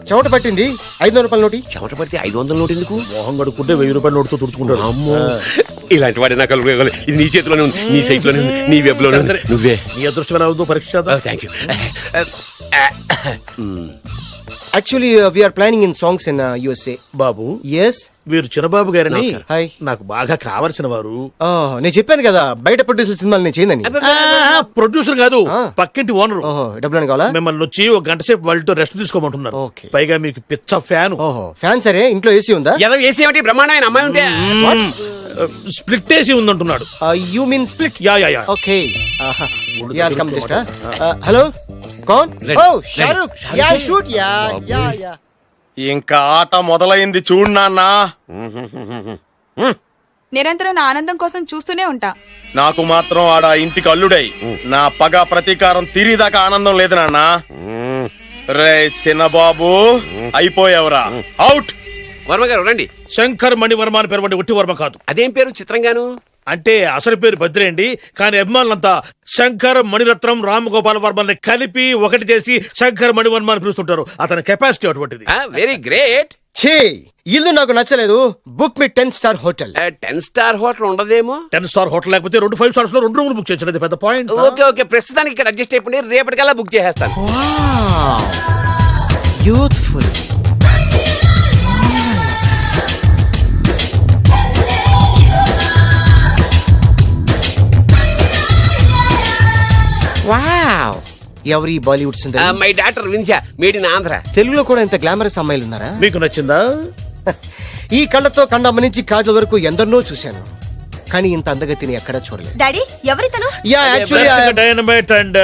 చెమట పట్టింది. 500 రూపాయల నోటి. చెమట పడితే 500 note ఎందుకు? మోహం కడుక్కుంటే 1000 రూపాయల నోటుతో తుడుచుకుంటాడు. అమ్మో, ఇలాంటి వాడి నాకు ఇది నీ చేతిలోనే ఉంది, నీ సైట్ లోనే ఉంది, నీ వెబ్ లోనే ఉంది. నువ్వే నీ అదృష్టం ఎలా అవుతుందో పరీక్ష. Thank you. Actually, we are planning in songs in USA. Babu, Yes. వీరు చిన్నబాబు గారని హాయ్. నాకు బాగా కావలసిన వారు. నేను చెప్పాను కదా బయట ప్రొడ్యూసర్ సినిమాలు నేను చేయనని. ప్రొడ్యూసర్ కాదు, పక్కింటి ఓనర్. ఓహో, డబ్బులు కావాలా? మిమ్మల్ని వచ్చి 1 గంట సేపు వాళ్ళతో రెస్ట్ తీసుకోమంటున్నారు. ఓకే. పైగా మీకు పిచ్చ ఫ్యాన్. ఓహో, ఫ్యాన్ సరే. ఇంట్లో ఏసీ ఉందా? ఏదో ఏసీ ఏమిటి, బ్రహ్మాండమైన అమ్మాయి ఉంటే. స్ప్లిట్ ఏసీ ఉందంటున్నాడు. You mean split? Yeah. Okay. Yeah, come just. Hello? Kaun? Oh, Shahrukh. Yeah, shoot. Yeah. ఇంకా ఆట మొదలైంది చూడు నాన్న. నిరంతరం నా ఆనందం కోసం చూస్తూనే ఉంటా. నాకు మాత్రం ఆడ ఇంటికి అల్లుడై నా పగ ప్రతీకారం తీరిదాకా ఆనందం లేదు నాన్న. రే సిన్నబాబు అయిపోయావురా, అవుట్. వర్మ గారు రండి. శంకర్ మణివర్మ అని పేరు ఒట్టి వర్మ కాదు. అదేం పేరు చిత్రంగాను? అంటే అసలు పేరు బద్రి అండి, కానీ అభిమానులంతా శంకర్ మణిరత్నం రామగోపాల్ వర్మని కలిపి ఒకటి చేసి శంకర్ మణివర్మ అని పిలుస్తుంటారు. అతని కెపాసిటీ అటువంటిది. Very great. ఛీ, ఇల్లు నాకు నచ్చలేదు. బుక్ మీ 10 స్టార్ హోటల్. 10 స్టార్ హోటల్ ఉండదేమో. 10 స్టార్ హోటల్ లేకపోతే 2 5 స్టార్స్ లో 2 రూములు బుక్ చేయొచ్చు. పెద్ద పాయింట్. ఓకే ఓకే, ప్రస్తుతానికి ఇక్కడ అడ్జస్ట్ అయిపోయి రేపటికల్లా బుక్ చేసేస్తాను. యూత్ఫుల్. వావ్, ఎవరి బాలీవుడ్ సుందరి? మై డాక్టర్ విన్సా, మేడ్ ఇన్ ఆంధ్ర. తెలుగులో కూడా ఇంత గ్లామరస్ అమ్మాయిలు ఉన్నారా? మీకు నచ్చిందా? ఈ కళ్ళతో కండమ్మ నుంచి కాజల్ వరకు ఎందరినో చూశాను, కానీ ఇంత అందగతిని ఎక్కడా చూడలేదు. డాడీ ఎవరితను? Yeah, actually dynamite and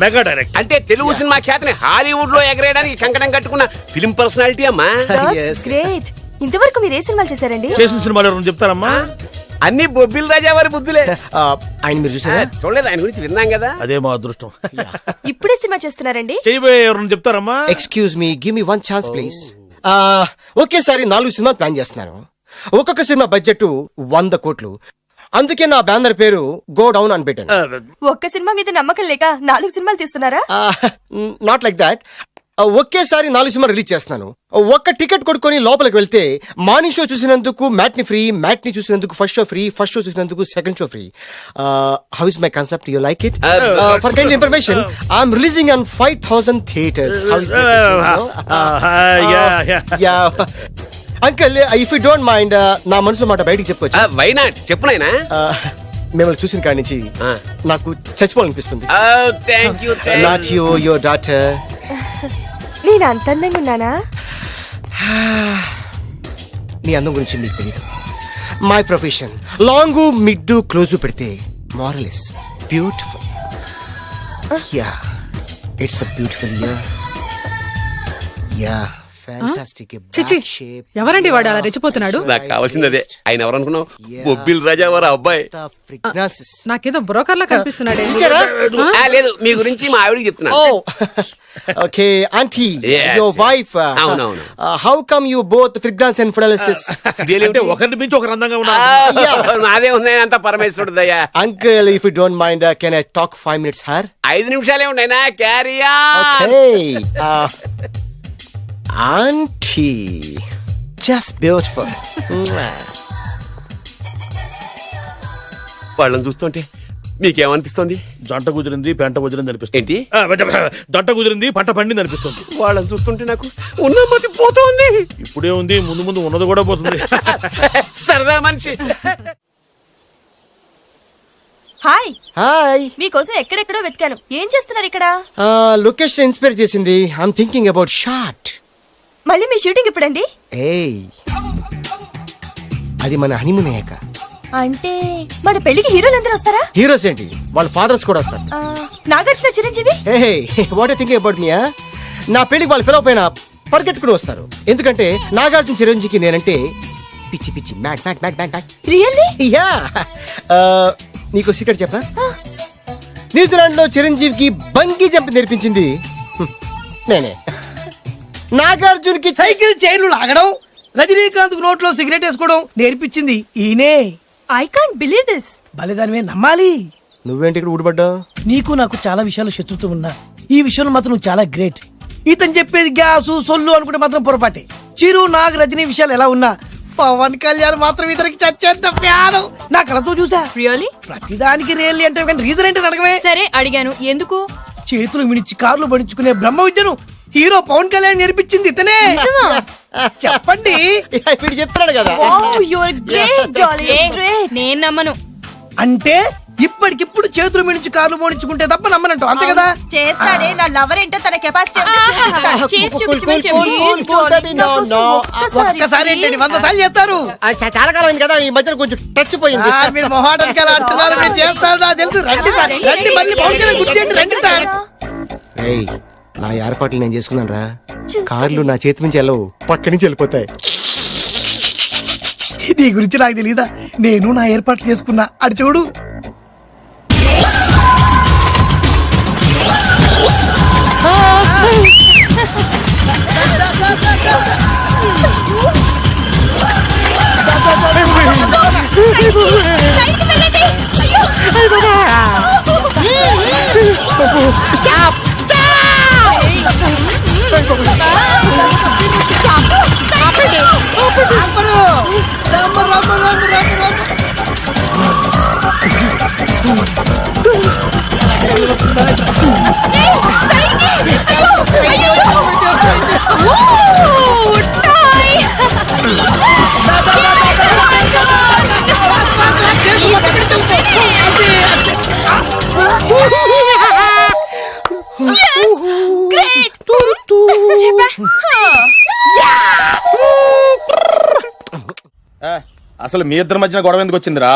mega direct. అంటే తెలుగు సినిమా ఖ్యాతిని హాలీవుడ్ లో ఎగరేయడానికి కంకణం కట్టుకున్న ఫిల్మ్ పర్సనాలిటీ అమ్మా. గ్రేట్. ఇంతవరకు మీరు ఏ సినిమాలు చేశారండి? చేసిన సినిమాలు ఎవరు చెప్తారమ్మా? అన్ని బొబ్బిల్ రాజా వారి బుద్ధులే. ఆయన మీరు చూసారా? చూడలేదు, ఆయన గురించి విన్నాం కదా. అదే మా అదృష్టం. ఇప్పుడే సినిమా చేస్తున్నారండి? చేయబోయే ఎవరు చెప్తారమ్మా? Excuse me, give me 1 chance please. ఒకేసారి 4 సినిమాలు ప్లాన్ చేస్తున్నాను. ఒక్కొక్క సినిమా బడ్జెట్ 100 కోట్లు. అందుకే నా బ్యానర్ పేరు గో డౌన్ అని పెట్టాను. ఒక్క సినిమా మీద నమ్మకం లేక 4 సినిమాలు తీస్తున్నారా? Not like that. ఒకేసారి 4 సినిమాలు రిలీజ్ చేస్తున్నాను. ఒక్క టికెట్ కొనుక్కొని లోపలికి వెళ్తే మార్నింగ్ షో చూసినందుకు మ్యాట్ని ఫ్రీ, మ్యాట్ని చూసినందుకు first show free, first show చూసినందుకు second show free. How is my concept? You like it? For kind information, I'm releasing on 5000 theatres. How is uncle, if you don't mind, నా మనసులో మాట బయటికి చెప్పొచ్చు? Why not, చెప్పు నాయనా. మిమ్మల్ని చూసిన కాడి నుంచి నాకు చచ్చిపోవాలనిపిస్తుంది. Thank you. Not you, your daughter. నేను అంత అందంగా ఉన్నానా? నీ అందం గురించి మీకు తెలీదు. My profession long mid close పెడితే moral is beautiful. Yeah, it's a beautiful year. Yeah, fantastic. ఎవరండి వాడు అలా రెచ్చిపోతున్నాడు? నాకు కావాల్సింది అదే. ఆయన ఎవరు అనుకున్నావు? బొబ్బిల్ రాజా వారి అబ్బాయి. నాకేదో బ్రోకర్ లా కనిపిస్తున్నాడే. లేదు, మీ గురించి మా ఆవిడకి చెప్తున్నా. Okay aunty, Yes, your wife. అవునవును. How come you both fragrance and fidelities? అంటే ఒకరిని మించి ఒకరు అందంగా ఉన్నారు. నాదే ఉంది అంత పరమేశ్వరుడు దయ్యా. Uncle, if you don't mind, can I talk 5 minutes her? 5 నిమిషాలే ఉన్నాయినా, carry on. Okay aunty, just beautiful. వాళ్ళని చూస్తుంటే మీకేమనిపిస్తుంది? జంట కుదిరింది, పెంట కుదిరింది అనిపిస్తుంది. ఏంటి? జంట కుదిరింది, పంట పండింది అనిపిస్తుంది. వాళ్ళని చూస్తుంటే నాకు ఉన్న మతి పోతుంది. ఇప్పుడే ఉంది, ముందు ముందు ఉన్నది కూడా పోతుంది. సరదా మనిషి. హాయ్. హాయ్. మీకోసం ఎక్కడెక్కడో వెతికాను. ఏం చేస్తున్నారు ఇక్కడ? లొకేషన్ ఇన్స్పైర్ చేసింది. I'm thinking about short. మళ్ళీ మీ షూటింగ్ ఎప్పుడండి? ఏయ్, అది మన హనీమూన్ అయ్యాక. అంటే మన పెళ్లికి హీరోలు అందరూ వస్తారా? హీరోస్ ఏంటి, వాళ్ళ ఫాదర్స్ కూడా వస్తారు. నాగార్జున, చిరంజీవి. ఏ వాట్ థింకింగ్ అబౌట్ మీ? నా పెళ్లికి వాళ్ళు పిలవపోయినా పరిగెట్టుకుని వస్తారు. ఎందుకంటే నాగార్జున చిరంజీవికి నేనంటే పిచ్చి పిచ్చి, మ్యాట్ మ్యాట్ మ్యాట్ మ్యాట్ మ్యాట్. రియల్లీ? యా. నీకు సీక్రెట్ చెప్పా? న్యూజిలాండ్ లో చిరంజీవికి బంగీ జంప్ నేర్పించింది నేనే. నాగార్జున్ కి సైకిల్ చైన్లు లాగడం, రజనీకాంత్ నోట్లో సిగరెట్ వేసుకోవడం నేర్పించింది ఈయనే. I can't believe this. బలిదానమే నమ్మాలి. నువ్వేంటి ఇక్కడ ఊడిపడ్డావు? నీకు నాకు చాలా విషయాలు శత్రుత్వం ఉన్నా ఈ విషయంలో మాత్రం నువ్వు చాలా గ్రేట్. ఇతను చెప్పేది గ్యాసు సొల్లు అనుకుంటే మాత్రం పొరపాటే. చిరు, నాగ్, రజనీ విషయాలు ఎలా ఉన్నా పవన్ కళ్యాణ్ మాత్రం ఇతనికి చచ్చేంత ప్యాను. నా కళతో చూసా. రియల్లీ? ప్రతిదానికి రియల్లీ అంటే కానీ రీజన్ ఏంటి అడగమే. సరే అడిగాను, ఎందుకు? చేతులు మిడిచి కార్లు పడించుకునే బ్రహ్మ విద్యను హీరో పవన్ కళ్యాణ్ నేర్పించింది ఇతనే. చెప్పండి. ఇప్పుడు చెప్తున్నాడు కదా. నేను నమ్మను. అంటే ఇప్పటికిప్పుడు చేతులు మిడిచి కార్లు పోనించుకుంటే తప్ప నమ్మనంటావు, అంతే కదా? చేస్తాడే. నా లవర్ ఏంటో తన కెపాసిటీ ఒక్కసారి ఏంటండి 100 సార్లు చేస్తారు. చాలా కాలం అయింది కదా, ఈ మధ్యన కొంచెం టచ్ పోయింది. మీరు మొహాటానికి ఎలా అంటున్నారు? మీరు చేస్తారు, నాకు తెలుసు. రండి సార్, రండి. మళ్ళీ పవన్ కళ్యాణ్ గుర్తు చేయండి. రండి సార్. నా ఏర్పాట్లు నేను చేసుకున్నాను రా. కార్లు నా చేతి నుంచి వెళ్ళవు, పక్క నుంచి వెళ్ళిపోతాయి. నీ గురించి నాకు తెలీదా? నేను నా ఏర్పాట్లు చేసుకున్నా, అటు చూడు. అసలు మీ ఇద్దరి మధ్యన గొడవ ఎందుకు వచ్చిందిరా?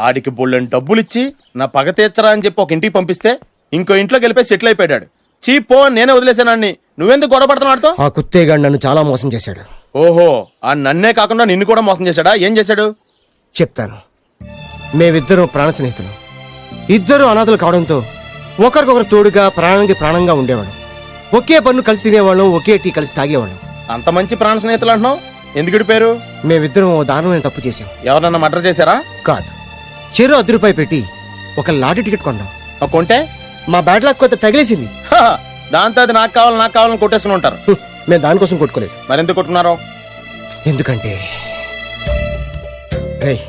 ఆడికి బొళ్ళని డబ్బులు ఇచ్చి నా పగ తీర్చరా అని చెప్పి ఒక ఇంటికి పంపిస్తే ఇంకో ఇంట్లోకి వెళ్ళిపోయి సెటిల్ అయిపోయాడు. చీపో నేనే వదిలేసానాన్ని, నువ్వెందుకు గొడవ పడుతున్నాడుతో? ఆ కుత్తేగాడు నన్ను చాలా మోసం చేశాడు. ఓహో, ఆ నన్నే కాకుండా నిన్ను కూడా మోసం చేశాడా? ఏం చేశాడు చెప్తాను. మేమిద్దరం ప్రాణ స్నేహితులు. ఇద్దరు అనాథలు కావడంతో ఒకరికొకరు తోడుగా ప్రాణానికి ప్రాణంగా ఉండేవాడు. ఒకే పన్ను కలిసి తినేవాళ్ళం, ఒకే టీ కలిసి తాగేవాళ్ళం. అంత మంచి ప్రాణ స్నేహితులు అంటున్నావు, ఎందుకు విడిపోయారు? మేమిద్దరం ఓ దారుణమైన తప్పు చేశాం. ఎవరన్నా మర్డర్ చేశారా? కాదు, చెరు ₹10 పెట్టి ఒక లాటరీ టికెట్ కొన్నాం. కొంటే మా బ్యాడ్ లక్ కొత్త తగిలేసింది. దాంతో అది నాకు కావాలని కొట్టేసుకుని ఉంటారు. మేము దానికోసం కొట్టుకోలేదు. మరెందుకు కొట్టుకున్నారు? ఎందుకంటే రేయ్,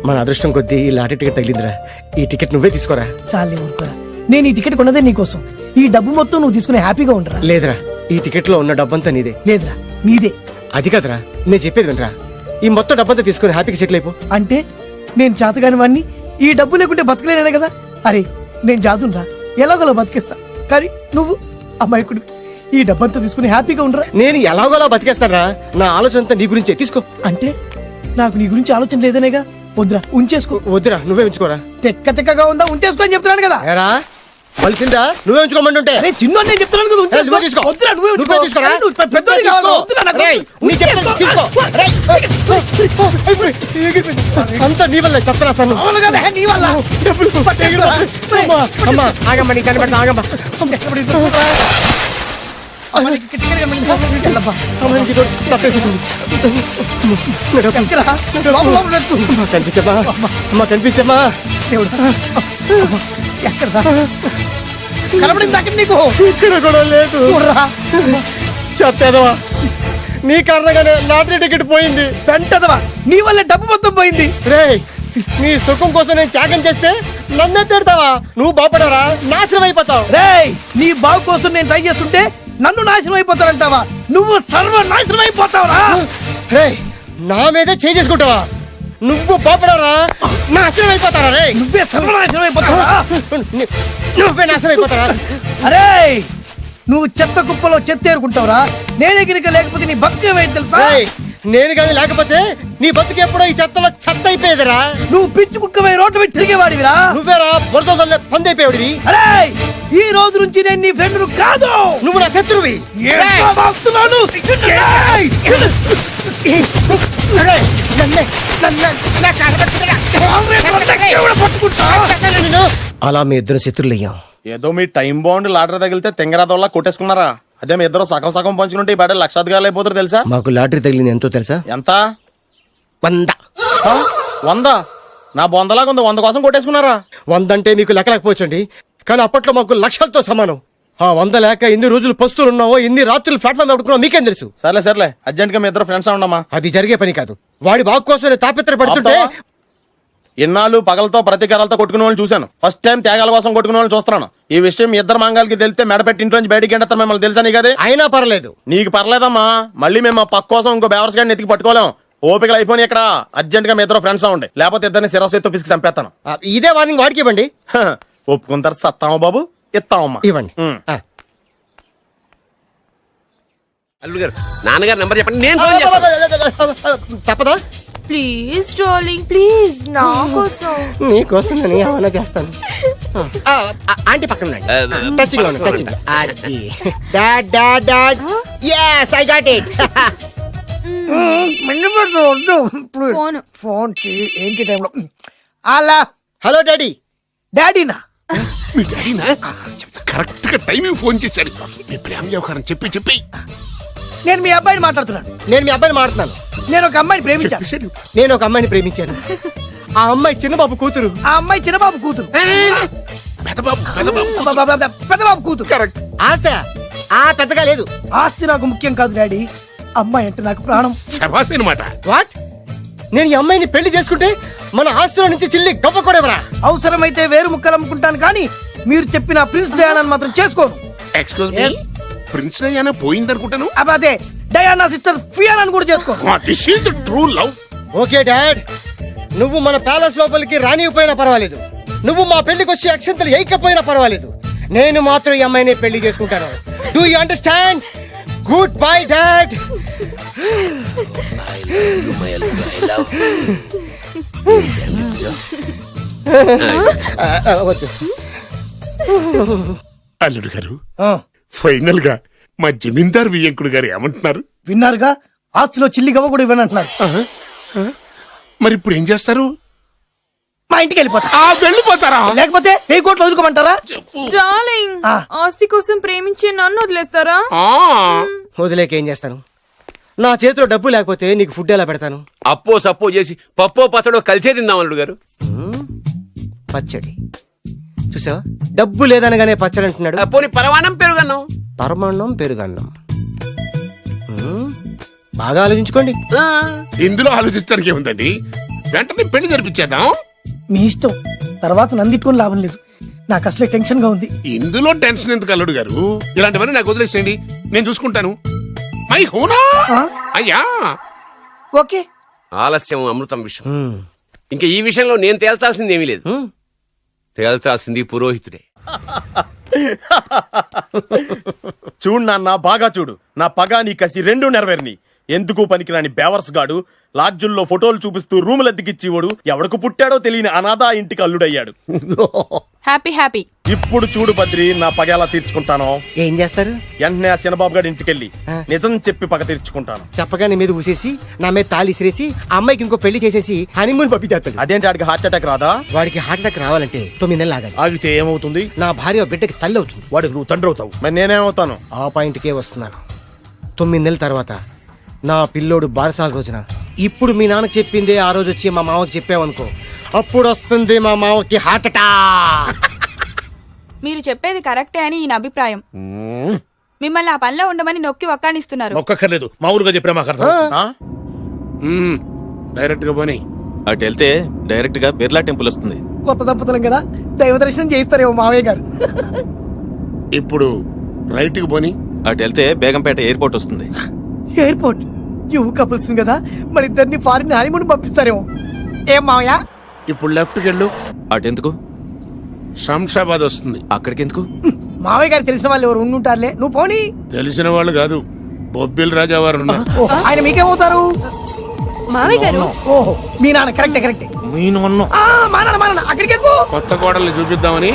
మన అదృష్టం కొద్దీ ఈ లాటరీ టికెట్ తగిలిందిరా. ఈ టికెట్ నువ్వే తీసుకోరా. చాలే ఊరుకోరా, నేను ఈ టికెట్ కొన్నదే నీకోసం. ఈ డబ్బు మొత్తం నువ్వు తీసుకుని హ్యాపీగా ఉండరా. లేదురా, ఈ టికెట్ లో ఉన్న డబ్బంతా నీదే. లేదురా, నీదే. అది కదరా, నేను చెప్పేది వినరా. ఈ మొత్తం డబ్బంతా తీసుకుని హ్యాపీగా సెటిల్ అయిపో. అంటే నేను చేతగాని వాడిని, ఈ డబ్బు లేకుంటే బతకలేనే కదా. అరే నేను జాదునరా, ఎలాగోలా బతికేస్తా. కానీ నువ్వు అమాయకుడు, ఈ డబ్బంతా తీసుకుని హ్యాపీగా ఉండరా. నేను ఎలాగోలా బతికేస్తారా, నా ఆలోచన అంతా నీ గురించే. తీసుకో. అంటే నాకు నీ గురించి ఆలోచన లేదనేగా. వద్దురా, ఉంచేసుకో. వద్దురా, నువ్వే ఉంచుకోరా. తెక్కగా ఉందా, ఉంచేసుకో అని చెప్తున్నాను కదా. ఏరా వలిసిందా, నువ్వే ఉంచుకోమంటుంటే. అరే చిన్న నేను చెప్తున్నాను కదా, ఉంచేసుకో. తీసుకో. వద్దురా, నువ్వే నువ్వే తీసుకోరా. నువ్వు పెద్దోడివి కావాలి. వద్దురా, నాకు రేయ్, నీ చెప్తాను, తీసుకో. రేయ్, అంతా నీ వల్ల చెప్తారా సార్. అవును కదా, నీ వల్ల. అమ్మా ఆగమ్మా, నీ కనిపెడతా ఆగమ్మా. సమయానికి చప్పేసేసింది. కనిపించమ్మా, అమ్మా కనిపించమ్మా. కనబడింది అక్కడ నీకు. ఇక్కడ కూడా లేదు. చెత్తదవా, నీ కారణంగానే లాటరీ టికెట్ పోయింది. వెంటదవా, నీ వల్ల డబ్బు మొత్తం పోయింది. రేయ్, నీ సుఖం కోసం నేను త్యాగం చేస్తే నన్నే తిడతావా? నువ్వు బాగుపడరా, నాశనం అయిపోతావు. రేయ్, నీ బాగు కోసం నేను ట్రై చేస్తుంటే నన్ను నాశనం అయిపోతానంటావా? నువ్వు సర్వనాశనం అయిపోతావురా. రేయ్, నా మీదే చేసుకుంటావా? నువ్వు బాగుపడరా, నాశనం అయిపోతారా? రే, నువ్వే సర్వనాశనం అయిపోతావా? నువ్వే నాశనం అయిపోతారా? అరే నువ్వు చెత్త కుప్పలో చెత్త ఏరుకుంటావురా. నేనే గినక లేకపోతే నీ బతుకేమైంది తెలుసా? రేయ్, నేను కానీ లేకపోతే నీ బతుకు ఎప్పుడో ఈ చెత్తలో చెత్త అయిపోయేదిరా. నువ్వు పిచ్చి కుక్కవై రోడ్డు మీద తిరిగేవాడివిరా. నువ్వేరా బురదలే పంది అయిపోయాడివి. అరే ఈ రోజు నుంచి నేను నీ ఫ్రెండ్ కాదు, నువ్వు నా శత్రువి. అలా మీ ఇద్దరు శత్రులు అయ్యాం. ఏదో మీ టైం బాండ్ లాటరీ తగిలితే తెంగరాదోళ్ళ కొట్టేసుకున్నారా? అదే మీ ఇద్దరు సగం సగం పంచుకుంటే ఈ బయట లక్షాధికారులు అయిపోతారు తెలుసా? మాకు లాటరీ తగిలింది ఎంతో తెలుసా? ఎంత? 100. 100? నా బొందలాగా ఉంది, 100 కోసం కొట్టేసుకున్నారా? 100 అంటే మీకు లెక్క లేకపోవచ్చండి, కానీ అప్పట్లో మాకు లక్షలతో సమానం. ఆ 100 లేక ఎన్ని రోజులు పస్తులు ఉన్నావో, ఎన్ని రాత్రులు ప్లాట్ఫామ్ ఆడుకున్నావు మీకేం తెలుసు? సర్లే అర్జెంట్ గా మీ ఇద్దరు ఫ్రెండ్స్ ఉండమ్మా. అది జరిగే పని కాదు. వాడి బాగు కోసం తాపిత్ర పడుతుంటే ఇన్నాళ్ళు పగలతో ప్రతీకారాలతో కొట్టుకునే వాళ్ళు చూశాను. ఫస్ట్ టైం త్యాగాల కోసం కొట్టుకునే వాళ్ళు చూస్తున్నాను. ఈ విషయం మీ ఇద్దరు మంగాలకి తెలిస్తే మెడపెట్టి ఇంట్లోంచి బయటికి ఎండతారు. మిమ్మల్ని తెలుసా నీకు? అదే అయినా పర్లేదు. నీకు పర్లేదమ్మా, మళ్ళీ మేము మా పక్క కోసం ఇంకో బేవర్స్ గాడిని ఎత్తికి పట్టుకోలేం. ఓపికలు అయిపోయి ఇక్కడ అర్జెంట్ గా మీ ఇద్దరు ఫ్రెండ్స్ అవ్వండి, లేకపోతే ఇద్దరిని శిరస్సు పిసికి చంపేస్తాను. ఇదే వార్నింగ్ వాడికి ఇవ్వండి. ఒప్పుకుంటారు సత్తామా బాబు? ఇస్తామమ్మా, ఇవ్వండి. అల్లుడు గారు, నాన్నగారు నెంబర్ చెప్పండి, నేను ఫోన్ చేస్తాను. తప్పదా? ప్లీజ్ డార్లింగ్, ప్లీజ్ నా కోసం. నీ కోసం నేను ఏమైనా చేస్తాను. ఆంటీ పక్కన touching touching. Dad dad dad, yes I got it. వద్దు ఇప్పుడు ఫోను. ఫోన్ ఏంటి టైంలో అలా హలో డాడీ. డాడీనా మీ డాడీనా కరెక్ట్ గా టైమింగ్ ఫోన్ చేశాడు. మీ ప్రేమ వ్యవహారం చెప్పి నేను మీ అబ్బాయిని మాట్లాడుతున్నాను. నేను మీ అబ్బాయిని మాట్లాడుతున్నాను. నేను ఒక అమ్మాయిని ప్రేమించాను. చెప్పేశాడు. నేను ఒక అమ్మాయిని ప్రేమించాను. ఆ అమ్మాయి చిన్నబాబు కూతురు. ఆ అమ్మాయి చిన్నబాబు కూతురు. పెద్దబాబు కూతురు. కరెక్ట్. ఆస్తా పెద్దగా లేదు. ఆస్తి నాకు ముఖ్యం కాదు డాడీ, అమ్మాయి అంటే నాకు ప్రాణం. శబాస్ అనమాట. వాట్? నేను ఈ అమ్మాయిని పెళ్లి చేసుకుంటే మన ఆస్తిలో నుంచి చిల్లి గొప్ప కూడా ఎవరా? అవసరమైతే వేరు ముక్కలు అమ్ముకుంటాను కానీ మీరు చెప్పిన ప్రిన్స్ డయానాని మాత్రం చేసుకోను. Excuse me, Yes. Prince Diana పోయిందనుకుంటాను. అదే డయానా సిస్టర్ ఫియానాని కూడా చేసుకోను. This is the true love. Okay dad, నువ్వు మన ప్యాలెస్ లోపలికి రానిపోయినా పర్వాలేదు, నువ్వు మా పెళ్లికి వచ్చి అక్షంతలు వేయకపోయినా పర్వాలేదు, నేను మాత్రం ఈ అమ్మాయిని పెళ్లి చేసుకుంటాను. Do you understand? Good bye dad. వద్దు. అల్లుడు గారు, ఆ, ఫైనల్ గా మా జమీందార్ వియ్యంకుడు గారు ఏమంటున్నారు? విన్నారుగా, ఆస్తిలో చిల్లి గవ్వ కూడా ఇవ్వనంటున్నారు. మరి ఇప్పుడు ఏం చేస్తారు? మా ఇంటికి వెళ్ళిపోతా. వెళ్ళిపోతారా? లేకపోతే 1000 కోట్లు వదులుకోమంటారా? డార్లింగ్, ఆ. ఆస్తి కోసం ప్రేమించే నన్ను వదిలేస్తారా? వదిలేక ఏం చేస్తాను? నా చేతిలో డబ్బు లేకపోతే నీకు ఫుడ్ ఎలా పెడతాను? అప్పో సప్పో చేసి పప్పో పచ్చడో కలిసే తిందాం అల్లుడు గారు. పచ్చడి చూసావా? డబ్బు లేదనగానే పచ్చడి అంటున్నాడు. పోనీ పరవాణం పెరుగన్నాం. పరమాన్నం పెరుగన్నం. బాగా ఆలోచించుకోండి. ఇందులో ఆలోచించడానికి ఏముందండి? వెంటనే పెళ్లి జరిపించేద్దాం. మీ ఇష్టం, తర్వాత నందిట్టుకొని లాభం లేదు. నాకు అసలే టెన్షన్ గా ఉంది. ఇందులో టెన్షన్ ఎందుకు అల్లుడు గారు? ఇలాంటివన్నీ నాకు వదిలేసేయండి, నేను చూసుకుంటాను. మై హూనా ఆ? అయ్యా. ఓకే, ఆలస్యం అమృతం విషయం. ఇంకా ఈ విషయంలో నేను తేల్చాల్సింది ఏమీ లేదు. తేల్చాల్సింది పురోహితుడే. చూడు నాన్న, బాగా చూడు. నా పగా నీ కసి రెండు నెరవేరిని. ఎందుకు పనికిరాని బేవర్స్ గాడు లాడ్జుల్లో ఫోటోలు చూపిస్తూ రూములు అద్దెకిచ్చివాడు ఎవడకు పుట్టాడో తెలియని అనాథ ఇంటికి అల్లుడయ్యాడు. Happy happy. ఇప్పుడు చూడు బద్రి, నా పగ ఎలా తీర్చుకుంటానో. ఏం చేస్తారు? వెంటనే ఆ చిన్నబాబు గారి ఇంటికెళ్ళి నిజం చెప్పి పగ తీర్చుకుంటాను. చెప్పగానే మీద ఊసేసి నా మీద తాళి ఇసిరేసి ఆ అమ్మాయికి ఇంకో పెళ్లి చేసేసి హనీమూన్ పంపించేస్తాడు. అదేంటి, ఆడికి హార్ట్ అటాక్ రాదా? వాడికి హార్ట్ అటాక్ రావాలంటే 9 నెలలు ఆగాలి. ఆగితే ఏమవుతుంది? నా భార్య బిడ్డకి తల్లి అవుతుంది. వాడికి నువ్వు తండ్రి అవుతావు. మరి నేనేమవుతాను? ఆ పాయింట్కే వస్తున్నాను. 9 నెలల తర్వాత నా పిల్లోడు బారసాల రోజున ఇప్పుడు మీ నాన్నకి చెప్పిందే ఆ రోజు వచ్చి మా మామకి చెప్పావనుకో, అప్పుడు వస్తుంది మా మామకి హార్ట్ అటాక్. మీరు చెప్పేది కరెక్టే అని ఈయన అభిప్రాయం. మిమ్మల్ని ఆ పనిలో ఉండమని నొక్కి ఒక్కానిస్తున్నారు. ఒక్కర్లేదు, మా ఊరుగా చెప్పినా మాకు అర్థం. ఆ? డైరెక్ట్ గా పోనీ. అటు వెళ్తే డైరెక్ట్ గా బిర్లా టెంపుల్ వస్తుంది. కొత్త దంపతులం కదా, దైవ దర్శనం చేయిస్తారేమో మావయ్య గారు. ఇప్పుడు రైట్ కి పోనీ. అటు వెళ్తే బేగంపేట ఎయిర్పోర్ట్ వస్తుంది. ఎయిర్పోర్ట్ యువ కపుల్స్ కదా, మరి ఇద్దరిని ఫారిన్ హనీమూన్ పంపిస్తారేమో. ఏం మావయ్య? ఇప్పుడు లెఫ్ట్ కి వెళ్ళు, అటెందుకు? శంషాబాద్ వస్తుంది. అక్కడికెందుకు? మావయ్య గారు తెలిసిన వాళ్ళు ఎవరు ఉండుంటారులే, నువ్వు పోనీ. తెలిసిన వాళ్ళు కాదు, బొబ్బిల్ రాజా వారు ఉన్నారు. ఓ, ఆయన మీకేమవుతారు? మావయ్య గారు. ఓహో, మీ నాన్న. కరెక్టే. ఆ, మా నాన్న అక్కడికి ఎక్కువ. కొత్త కోడల్ని చూపిద్దామని.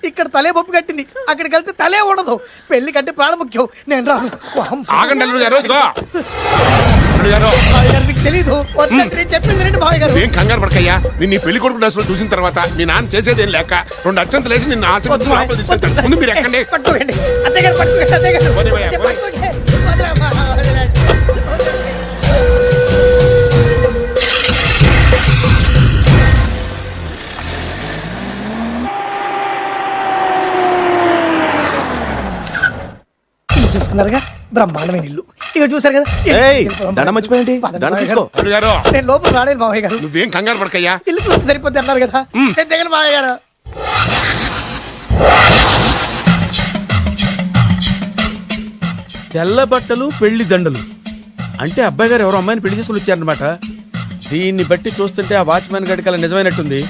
ఇక్కడ తలే బొప్పు కట్టింది, అక్కడికి వెళ్తే తలే ఉండదు. పెళ్లి కంటే ప్రాణం ముఖ్యం. నేను రాను. ఆగండి అల్లుడు గారు, ఇదిగో. అల్లుడు గారు, మావయ్య గారు మీకు తెలీదు. వద్దంటే నేను చెప్పింది రండి మావయ్య గారు. ఏం కంగారు పడకయ్యా. నిన్ను ఈ పెళ్లి కొడుకు డ్రెస్ లో చూసిన తర్వాత మీ నాన్న చేసేదేం లేక 2 అక్షంతలు వేసి నిన్ను ఆశీర్వదించి లోపల తీసుకెళ్తాను. ముందు మీరు ఎక్కండి. పట్టుకోండి అత్తయ్య గారు, పట్టుకోండి అత్తయ్య గారు. పోనీ భయ్యా, పోనీ. పట్టుకోండి. వదలమ్మా, వదలండి. ఇల్లు చూసుకున్నారుగా, బ్రహ్మాండమైన ఇల్లు. ఇక చూసారు కదా, ఏయ్, దండ మర్చిపోయింది. దండ తీసుకో. అల్లుడు గారు, నేను లోపల రాలేదు మావయ్య గారు. నువ్వేం కంగారు పడకయ్యా. ఇల్లు చూస్తే సరిపోతే అన్నారు కదా. దగ్గర మావయ్య గారు. తెల్ల బట్టలు, పెళ్లి దండలు అంటే అబ్బాయి గారు ఎవరో అమ్మాయిని పెళ్లి చేసుకుని వచ్చారనమాట. దీన్ని బట్టి చూస్తుంటే ఆ వాచ్మెన్ గడి కల నిజమైనట్టుంది.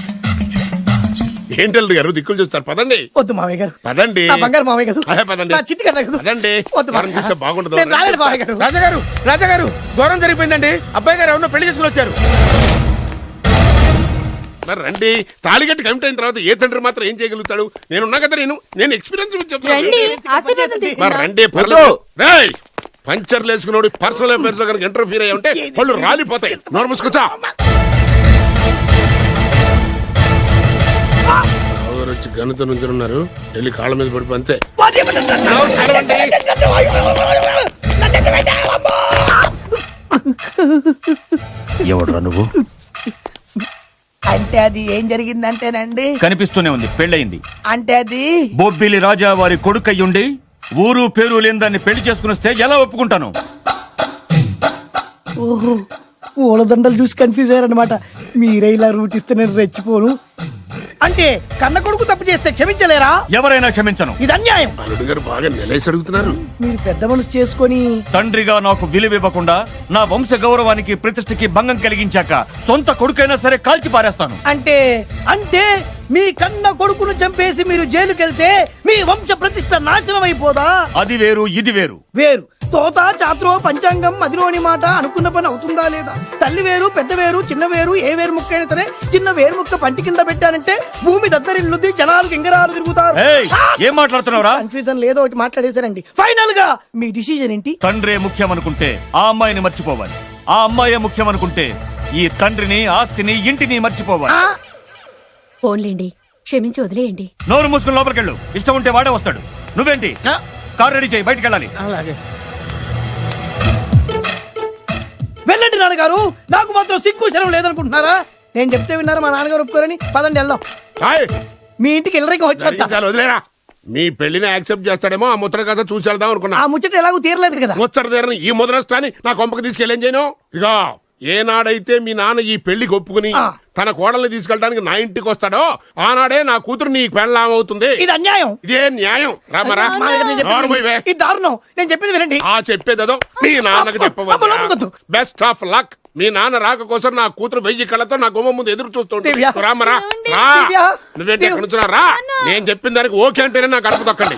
ఏంటి అల్లుడు గారు దిక్కులు చూస్తారు? పదండి. వద్దు మావయ్య గారు. పదండి. నా బంగారు మావయ్య గారు. అదే పదండి. నా చిట్టి కన్నా కదా. పదండి. వద్దు వారం చూస్తే బాగుండదు. నేను రాలేదు మావయ్య గారు. రాజాగారు ఘోరం జరిగిపోయిందండి. అబ్బాయి గారు ఎవరినో పెళ్లి చేసుకుని వచ్చారు. మరి రండి. తాళిగట్టి కమిట్ అయిన తర్వాత ఏ తండ్రి మాత్రం ఏం చేయగలుగుతాడు? నేనున్నా కదా, నేను ఎక్స్పీరియన్స్ చెప్తాను. మరి రండి, పర్లేదు. రేయ్, పంచర్లు వేసుకున్నాడు పర్సనల్ అఫేర్స్ లో కనుక ఇంటర్ఫీర్ అయ్యి ఉంటే పళ్ళు రాలిపోతాయి. నోరు మూసుకొచ్చా. వచ్చి గనుతో నుంచి ఉన్నారు, వెళ్ళి కాళ్ళ మీద పడిపో అంతే. ఎవడురా నువ్వు? అంటే అది ఏం జరిగిందంటేనండి, కనిపిస్తూనే ఉంది, పెళ్ళయింది. అంటే అది బొబ్బిలి రాజా వారి కొడుకయ్యుండి ఊరు పేరు లేని దాన్ని పెళ్లి చేసుకుని వస్తే ఎలా ఒప్పుకుంటాను? ఓహో, పూలదండలు చూసి కన్ఫ్యూజ్ అయ్యారనమాట. మీరే ఇలా రూట్ ఇస్తే నేను రెచ్చిపోను. అంటే కన్న కొడుకు తప్పు చేస్తే క్షమించలేరా? ఎవరైనా క్షమించను. ఇది అన్యాయం. అల్లుడు గారు బాగా నిలేసి అడుగుతున్నారు. మీరు పెద్ద మనసు చేసుకొని తండ్రిగా నాకు విలువివ్వకుండా నా వంశ గౌరవానికి ప్రతిష్టకి భంగం కలిగించాక సొంత కొడుకైనా సరే కాల్చి పారేస్తాను. అంటే అంటే మీ కన్న కొడుకును చంపేసి మీరు జైలుకెళ్తే మీ వంశ ప్రతిష్ట నాశనం అయిపోదా? అది వేరు, ఇది వేరు. వేరు. తోత చాత్రో పంచాంగం మదిలోని మాట అనుకున్న పని అవుతుందా లేదా? తల్లి వేరు, పెద్ద వేరు, చిన్న వేరు, ఏ వేరు ముక్క అయినా సరే చిన్న వేరు ముక్క పంటి కింద పెట్టానంటే భూమి దద్దరిల్లుద్ది, జనాలు గింగరాలు తిరుగుతారు. ఏం మాట్లాడుతున్నావురా? కన్ఫ్యూజన్ లేదో ఒకటి మాట్లాడేశారండి. ఫైనల్ గా మీ డిసిజన్ ఏంటి? తండ్రే ముఖ్యం అనుకుంటే ఆ అమ్మాయిని మర్చిపోవాలి. ఆ అమ్మాయే ముఖ్యం అనుకుంటే ఈ తండ్రిని, ఆస్తిని, ఇంటిని మర్చిపోవాలి. ఫోన్లేండి, క్షమించి వదిలేయండి. నోరు మూసుకుని లోపలికెళ్ళు. ఇష్టం ఉంటే వాడే వస్తాడు. నువ్వేంటి? కార్ రెడీ చేయి, బయటికి వెళ్ళాలి. వెళ్ళండి నాన్నగారు. నాకు మాత్రం సిగ్గు శరం లేదనుకుంటున్నారా? నేను చెప్తే విన్నారా? మా నాన్నగారు ఒప్పుకోరని. పదండి వెళ్దాం. మీ ఇంటికి వెళ్ళరికి వచ్చి వదిలేరా. మీ పెళ్లిని యాక్సెప్ట్ చేస్తాడేమో, ఆ ముచ్చట కథ చూసి వెళ్దాం అనుకున్నా. ఆ ముచ్చట ఎలాగో తీరలేదు కదా. ముచ్చట తీరని ఈ ముద్రష్టాన్ని నా కొంపకి తీసుకెళ్ళేం చేయను. ఇక ఏనాడైతే మీ నాన్న ఈ పెళ్లికి ఒప్పుకుని తన కోడల్ని తీసుకెళ్ళడానికి నా ఇంటికి వస్తాడో ఆనాడే నా కూతురు నీ పెళ్ళామవుతుంది. ఇది అన్యాయం. ఇదే న్యాయం. రామరా, ఇది దారుణం. నేను చెప్పేది వినండి. ఆ చెప్పేదో మీ నాన్నకు చెప్పవచ్చు. Best of luck. మీ నాన్న రాక కోసం నా కూతురు 1000 కళ్ళతో నా గుమ్మ ముందు ఎదురు చూస్తుంటే రామరా, నువ్వేంటి ఎక్కడ నుంచున్నా రా. నేను చెప్పిన దానికి ఓకే అంటేనే నా గడప తొక్కండి.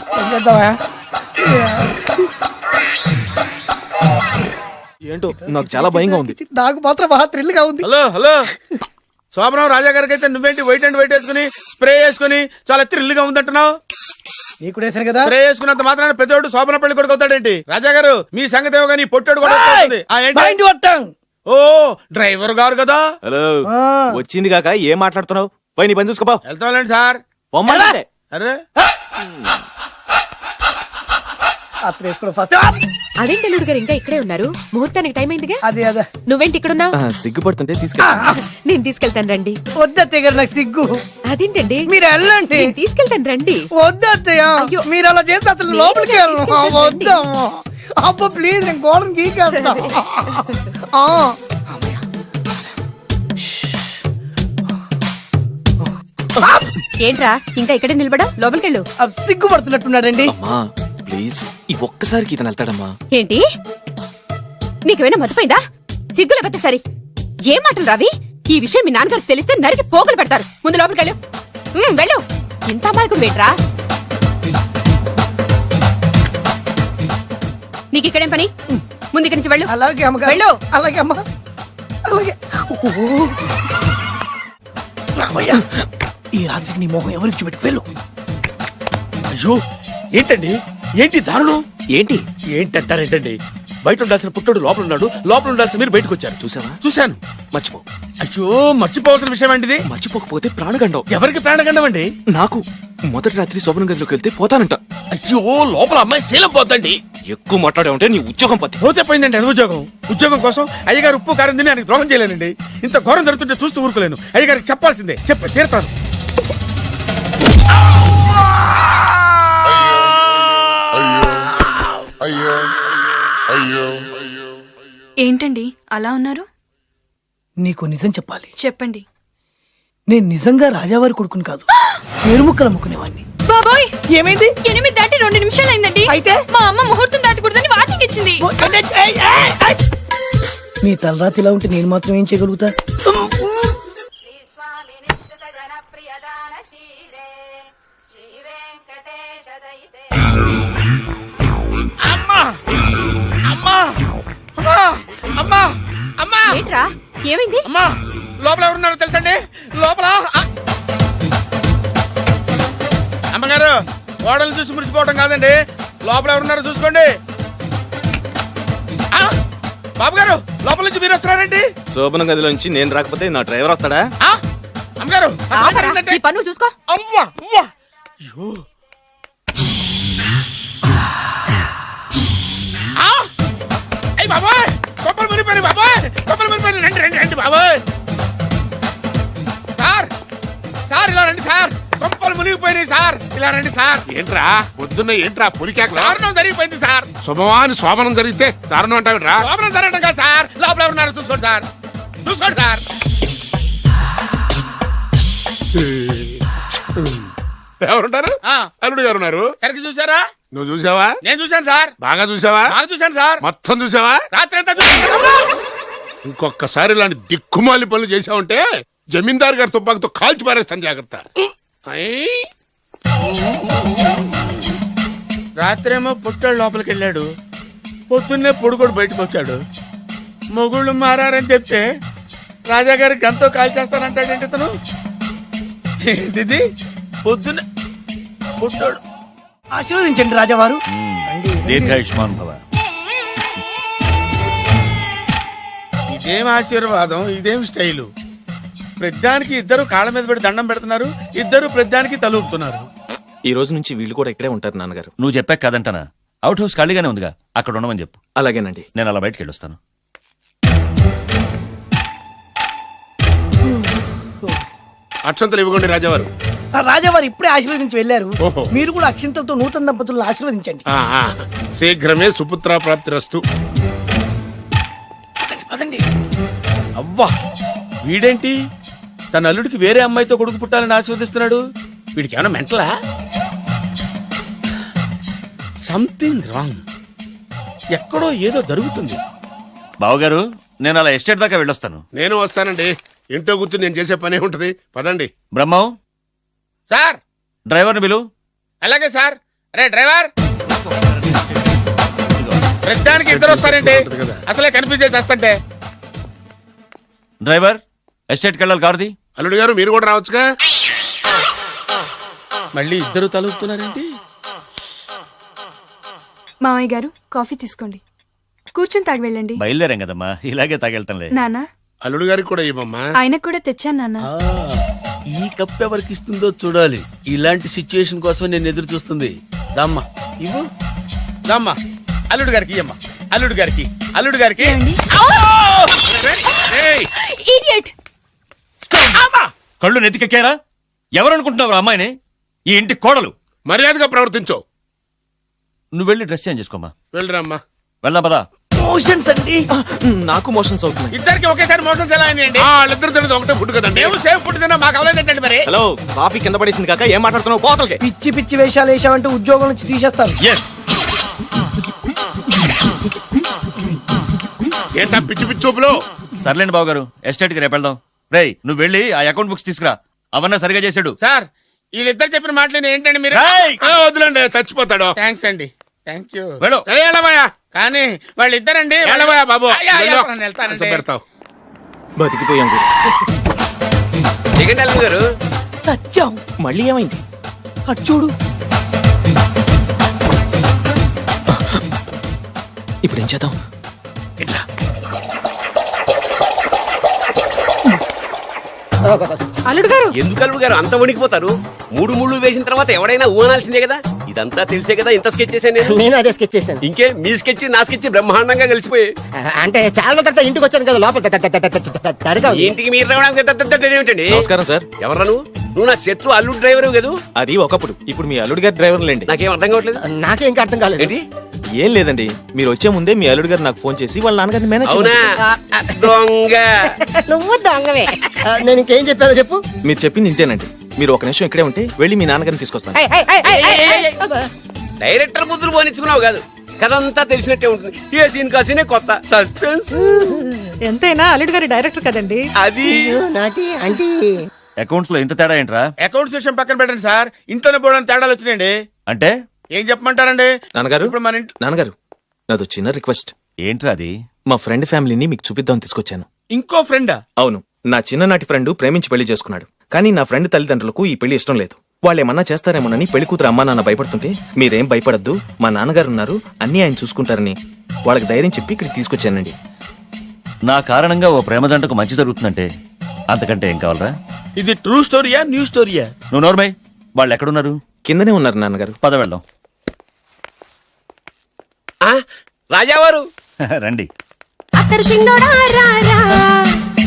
ఏంటో నాకు చాలా భయంగా ఉంది. నాకు మాత్రం బాగా థ్రిల్ గా ఉంది. హలో హలో, శోభనం రాజా గారికి అయితే నువ్వేంటి వైట్ అండ్ వైట్ వేసుకుని స్ప్రే వేసుకుని చాలా థ్రిల్ గా ఉందంటున్నావు? నీకు వేసాను కదా. స్ప్రే వేసుకున్నంత మాత్రాన పెద్దోడు శోభన పెళ్లి కొడుకు అవుతాడేంటి? రాజా గారు, మీ సంగతి ఏమో కానీ పొట్టోడు కూడా అవుతుంది. ఓ డ్రైవర్ గారు కదా. హలో, వచ్చింది కాక ఏం మాట్లాడుతున్నావు? పోయి నీ పని చూసుకోపో. వెళ్తాంలేండి సార్. అరే అదేంటి అల్లుడు గారు ఇంకా ఇక్కడే ఉన్నారు? ముహూర్తానికి టైం అయిందిగా. అదే అదే. నువ్వేంటి ఇక్కడున్నావు? సిగ్గుపడుతుంటే తీసుకెళ్ళి. నేను తీసుకెళ్తాను రండి. వద్దత్తయ్య గారు, నాకు సిగ్గు. అదేంటండి? మీరు వెళ్ళండి. నేను తీసుకెళ్తాను రండి. వద్దత్తయ్య, మీరు అలా చేస్తే అసలు లోపలికి వెళ్ళను. వద్దమ్మా. అబ్బా ప్లీజ్, నేను గోడను గీకేస్తా. ఏంట్రా ఇంకా ఇక్కడే నిలబడా? లోపలికెళ్ళు. సిగ్గుపడుతున్నట్టున్నాడండి. ప్లీజ్, ఈ ఒక్కసారికి ఇతను వెళ్తాడమ్మా. ఏంటి? నీకేమైనా మతిపోయిందా? సిగ్గు లేకపోతే సరి. ఏం మాటలు రావి? ఈ విషయం మీ నాన్నగారికి తెలిస్తే నరికి పోగులు పెడతారు. ముందు లోపలికెళ్ళు. వెళ్ళు. ఇంత అమాయకుడు వేట్రా. నీకు ఇక్కడేం పని? ముందు ఇక్కడి నుంచి వెళ్ళు. అలాగే అమ్మ. వెళ్ళు. అలాగే అమ్మా, అలాగే. ఈ రాత్రికి నీ మొహం ఎవరికి చూపెట్టి వెళ్ళు. అయ్యో, ఏంటండి? ఏంటి దారుణం? ఏంటి ఏంటంటారేంటండి? బయట ఉండాల్సిన పుట్టోడు లోపల ఉన్నాడు, లోపల ఉండాల్సిన మీరు బయటకు వచ్చారు. చూసావా? చూశాను. మర్చిపో. అయ్యో, మర్చిపోవాల్సిన విషయం ఏంటిది? మర్చిపోకపోతే ప్రాణగండం. ఎవరికి ప్రాణగండం అండి? నాకు. మొదటి రాత్రి శోభన గదిలోకి వెళ్తే పోతానంట. అయ్యో, లోపల అమ్మాయి శీలం పోతండి. ఎక్కువ మాట్లాడే ఉంటే నీ ఉద్యోగం పోతే. పోతే పోయిందండి. అది ఉద్యోగం కోసం అయ్యగారు ఉప్పు కారం తిని ఆయనకు ద్రోహం చేయలేనండి. ఇంత ఘోరం జరుగుతుంటే చూస్తూ ఊరుకోలేను. అయ్యగారికి చెప్పాల్సిందే, చెప్పి తీరుతాను. ఏంటండి అలా ఉన్నారు? నీకు నిజం చెప్పాలి. చెప్పండి. నేను నిజంగా రాజావారి కొడుకుని కాదు, పేరుముక్కలు అమ్ముకునేవాడిని. బాబోయ్, ఏమైంది? 8 దాటి 2 నిమిషాలు అయిందండి. అయితే మా అమ్మ ముహూర్తం దాటకూడదని వాటికి ఇచ్చింది. నీ తలరాతి ఇలా ఉంటే నేను మాత్రం ఏం చేయగలుగుతా? ఏంట్రా? ఏమైంది? అమ్మా, లోపల ఎవరున్నారో తెలుసండి? లోపల అమ్మగారు, ఓడలు చూసి మురిసిపోవడం కాదండి, లోపల ఎవరున్నారో చూసుకోండి. బాబు గారు, లోపల నుంచి మీరు వస్తున్నారండి? శోభన గదిలోంచి నేను రాకపోతే నా డ్రైవర్ వస్తాడా? అమ్మగారు, ఈ పన్ను చూసుకో. అమ్మా అమ్మా, అయ్యో. అయ్యి బాబాయ్, కొప్పలు మురిపోయి బాబాయ్, కొప్పలు మురిపోయి. రండి రండి రండి బాబాయ్. సార్ సార్, ఇలా రండి సార్, కొంపలు మునిగిపోయినాయి సార్, ఇలా రండి సార్. ఏంట్రా పొద్దున్న ఏంట్రా పులికేక దారుణం జరిగిపోయింది సార్. శుభమాని శోభనం జరిగితే దారుణం అంటావిరా? లోపల జరగడం కాదు సార్, లోపల ఎవరున్నారో చూసుకోండి సార్, చూసుకోండి సార్. ఎవరుంటారు? అల్లుడు గారు ఉన్నారు. సరిగ్గా చూసారా? నువ్వు చూసావా? నేను చూశాను సార్, బాగా చూసావా? బాగా చూశాను సార్, మొత్తం చూసావా? రాత్రి అంతా చూశాను. ఇంకొకసారి ఇలాంటి దిక్కుమాలి పనులు చేసావంటే జమీందార్ గారి తుపాకుతో కాల్చి పారేస్తాను, జాగ్రత్త. రాత్రేమో పుట్టాడు లోపలికి వెళ్ళాడు, పొద్దున్నే పొడుగోడు బయటకు వచ్చాడు. మొగుళ్ళు మారని చెప్తే రాజాగారి గంతో కాల్ చేస్తానంటాడేంటి ఇతను? ఏంటిది పొద్దున్న పుట్టాడు? ఆశీర్వదించండి రాజావారు. దీర్ఘాయుష్మాన్ భవ. ఇదేం ఆశీర్వాదం, ఇదేం స్టైలు? ప్రద్దానికి ఇద్దరు కాళ్ళ మీద పెట్టి దండం పెడుతున్నారు, ఇద్దరు ప్రద్దానికి తలూపుతున్నారు. ఈ రోజు నుంచి వీళ్ళు కూడా ఇక్కడే ఉంటారు నాన్నగారు. నువ్వు చెప్పాక కాదంటానా? అవుట్ హౌస్ ఖాళీగానే ఉందిగా, అక్కడ ఉండమని చెప్పు. అలాగేనండి. నేను అలా బయటికి వెళ్ళొస్తాను. అక్షంతలు ఇవ్వకండి రాజావారు. రాజావారు ఇప్పుడే ఆశీర్వదించి వెళ్ళారు. ఓహో. మీరు కూడా అక్షింతలతో నూతన దంపతులను ఆశీర్వదించండి. శీఘ్రమే సుపుత్ర ప్రాప్తి రస్తు. పదండి. అవ్వా, వీడేంటి తన అల్లుడికి వేరే అమ్మాయితో కొడుకు పుట్టాలని ఆశీర్వదిస్తున్నాడు? వీడికి ఏమైనా మెంటలా? సంథింగ్ రాంగ్, ఎక్కడో ఏదో జరుగుతుంది. బావగారు, నేను అలా ఎస్టేట్ దాకా వెళ్ళొస్తాను. నేను వస్తానండి, ఇంట్లో కూర్చుని నేను చేసే పనే ఉంటది. పదండి. బ్రహ్మం, సార్ డ్రైవర్ని పిలు. అలాగే సార్. అరే డ్రైవర్, ప్రతిదానికి ఇద్దరు వస్తారండి, అసలే కన్ఫ్యూజ్ చేసేస్తంటే. డ్రైవర్, ఎస్టేట్కి వెళ్ళాలి, కారుది. అల్లుడు గారు మీరు కూడా రావచ్చుగా. మళ్ళీ ఇద్దరు తలుపుతున్నారేంటి? మామయ్య గారు, కాఫీ తీసుకోండి, కూర్చొని తాగి వెళ్ళండి. బయలుదేరాం కదమ్మా, ఇలాగే తాగెళ్తానులే. నానా, అల్లుడు గారికి కూడా ఇవ్వమ్మా. ఆయనకు కూడా తెచ్చాను నాన్న. ఈ కప్ ఎవరికి ఇస్తుందో చూడాలి. ఇలాంటి సిచ్యుయేషన్ కోసం నేను ఎదురు చూస్తుంది. దమ్మా ఇవ్వు, దమ్మా. అల్లుడు గారికి ఇయ్యమ్మా, అల్లుడు గారికి, అల్లుడు గారికి. Idiot! కళ్ళు నెత్తికెక్కారా? ఎవరనుకుంటున్నావు అమ్మాయిని? ఈ ఇంటి కోడలు. మర్యాదగా ప్రవర్తించో. నువ్వు వెళ్ళి డ్రెస్ చేంజ్ చేసుకోమ్మా. వెళ్ళరమ్మా. వెళ్దాం పదా. మోషన్స్ అండి. నాకు మోషన్స్ అవుతున్నాయి. ఇద్దరికి ఒకేసారి మోషన్స్ ఎలా అయినాయండి? వాళ్ళిద్దరు తినదు ఒకటే ఫుడ్ కదండి. మేము సేమ్ ఫుడ్ తిన్నా, మాకు అవలేదండి. మరి హలో, కాఫీ కింద పడేసింది కాక ఏం మాట్లాడుతున్నావు? పోతలకి. పిచ్చి పిచ్చి వేషాలు వేసామంటే ఉద్యోగం నుంచి తీసేస్తారు. ఏంటా పిచ్చి పిచ్చి చూపులు? సర్లేండి బావగారు, ఎస్టేట్ కి రేపు వెళ్దాం. రేయ్, నువ్వు వెళ్ళి ఆ అకౌంట్ బుక్స్ తీసుకురా, అవన్నా సరిగా చేసాడు. సార్, వీళ్ళిద్దరు చెప్పిన మాటలు ఏంటండి మీరు? వద్దులండి, చచ్చిపోతాడు. థ్యాంక్స్ అండి, థ్యాంక్ యూ. వెళ్ళు. వెళ్ళబోయా కానీ వాళ్ళిద్దరండి. వెళ్ళబోయా బాబు. వెళ్తానండి. పెడతావు. బతికిపోయాం గురు. దిగండి అల్లుడు గారు. చచ్చాం. మళ్ళీ ఏమైంది? అటు చూడు. ఇప్పుడు ఏం చేద్దాం? అల్లుడు గారు, ఎందుకు అల్లుడు గారు అంత వణికిపోతారు? మూడు ముళ్ళు వేసిన తర్వాత ఎవడైనా ఊనాల్సిందే కదా. ఇదంతా తెలిసే కదా ఇంత స్కెచ్ చేశాను నేను. నేను అదే స్కెచ్ చేశాను. ఇంకే మీ స్కెచ్ నా స్కెచ్ బ్రహ్మాండంగా కలిసిపోయి. అంటే చాలా తర్వాత ఇంటికి వచ్చాను కదా, లోపల తడగా ఇంటికి మీరు రావడానికి ఏమిటండి? నమస్కారం సార్. ఎవరా నువ్వు నా శత్రు అల్లుడు డ్రైవర్ కదా. అది ఒకప్పుడు, ఇప్పుడు మీ అల్లుడు గారి డ్రైవర్ లేండి. నాకేం అర్థం కావట్లేదు. నాకే ఇంకా అర్థం కాలేదు. ఏంటి? ఏం లేదండి, మీరు వచ్చే ముందే మీ అల్లుడు గారు నాకు ఫోన్ చేసి వాళ్ళ నాన్నగారిని మేనేజ్ అవునా? దొంగ. నువ్వు దొంగవే. నేను ఇంకేం చెప్పానో చెప్పు. మీరు చెప్పింది ఇంతేనండి. మీరు ఒక నిమిషం ఇక్కడే ఉంటే వెళ్ళి మీ నాన్నగారిని తీసుకొస్తాను. డైరెక్టర్ ముద్దులు పోనిచ్చుకున్నావు కాదు, కథంతా తెలిసినట్టే ఉంటుంది. ఏ సీన్ కా సీనే కొత్త సస్పెన్స్. ఎంతైనా అల్లుడు గారి డైరెక్టర్ కదండి. అది నాటి అంటే అకౌంట్స్ లో ఇంత తేడా ఏంట్రా? అకౌంట్స్ విషయం పక్కన పెట్టండి సార్, ఇంట్లోనే పోవడానికి తేడాలు వచ్చినాయండి. అంటే ఏం చెప్పమంటారండి? నాన్నగారు, ఇప్పుడు మన ఇంట్లో నాన్నగారు, నాదో చిన్న రిక్వెస్ట్. ఏంట్రా అది? మా ఫ్రెండ్ ఫ్యామిలీని మీకు చూపిద్దామని తీసుకొచ్చాను. ఇంకో ఫ్రెండా? అవును, నా చిన్ననాటి ఫ్రెండ్ ప్రేమించి పెళ్లి చేసుకున్నాడు. కానీ నా ఫ్రెండ్ తల్లిదండ్రులకు ఈ పెళ్లి ఇష్టం లేదు. వాళ్ళు ఏమన్నా చేస్తారేమోనని పెళ్లి కూతురు అమ్మా నాన్న భయపడుతుంటే, మీరేం భయపడద్దు, మా నాన్నగారు ఉన్నారు, అన్నీ ఆయన చూసుకుంటారని వాళ్ళకి ధైర్యం చెప్పి ఇక్కడికి తీసుకొచ్చానండి. నా కారణంగా ఓ ప్రేమ జంటకు మంచి జరుగుతుందంటే అంతకంటే ఏం కావాలరా? ఇది ట్రూ స్టోరీయా న్యూ స్టోరీయా? నువ్వు నోర్మై, వాళ్ళు ఎక్కడున్నారు? కిందనే ఉన్నారు నాన్నగారు. పద వెళ్దాం. రాజావారు రండి. అత్తరు చింగోడా రారా,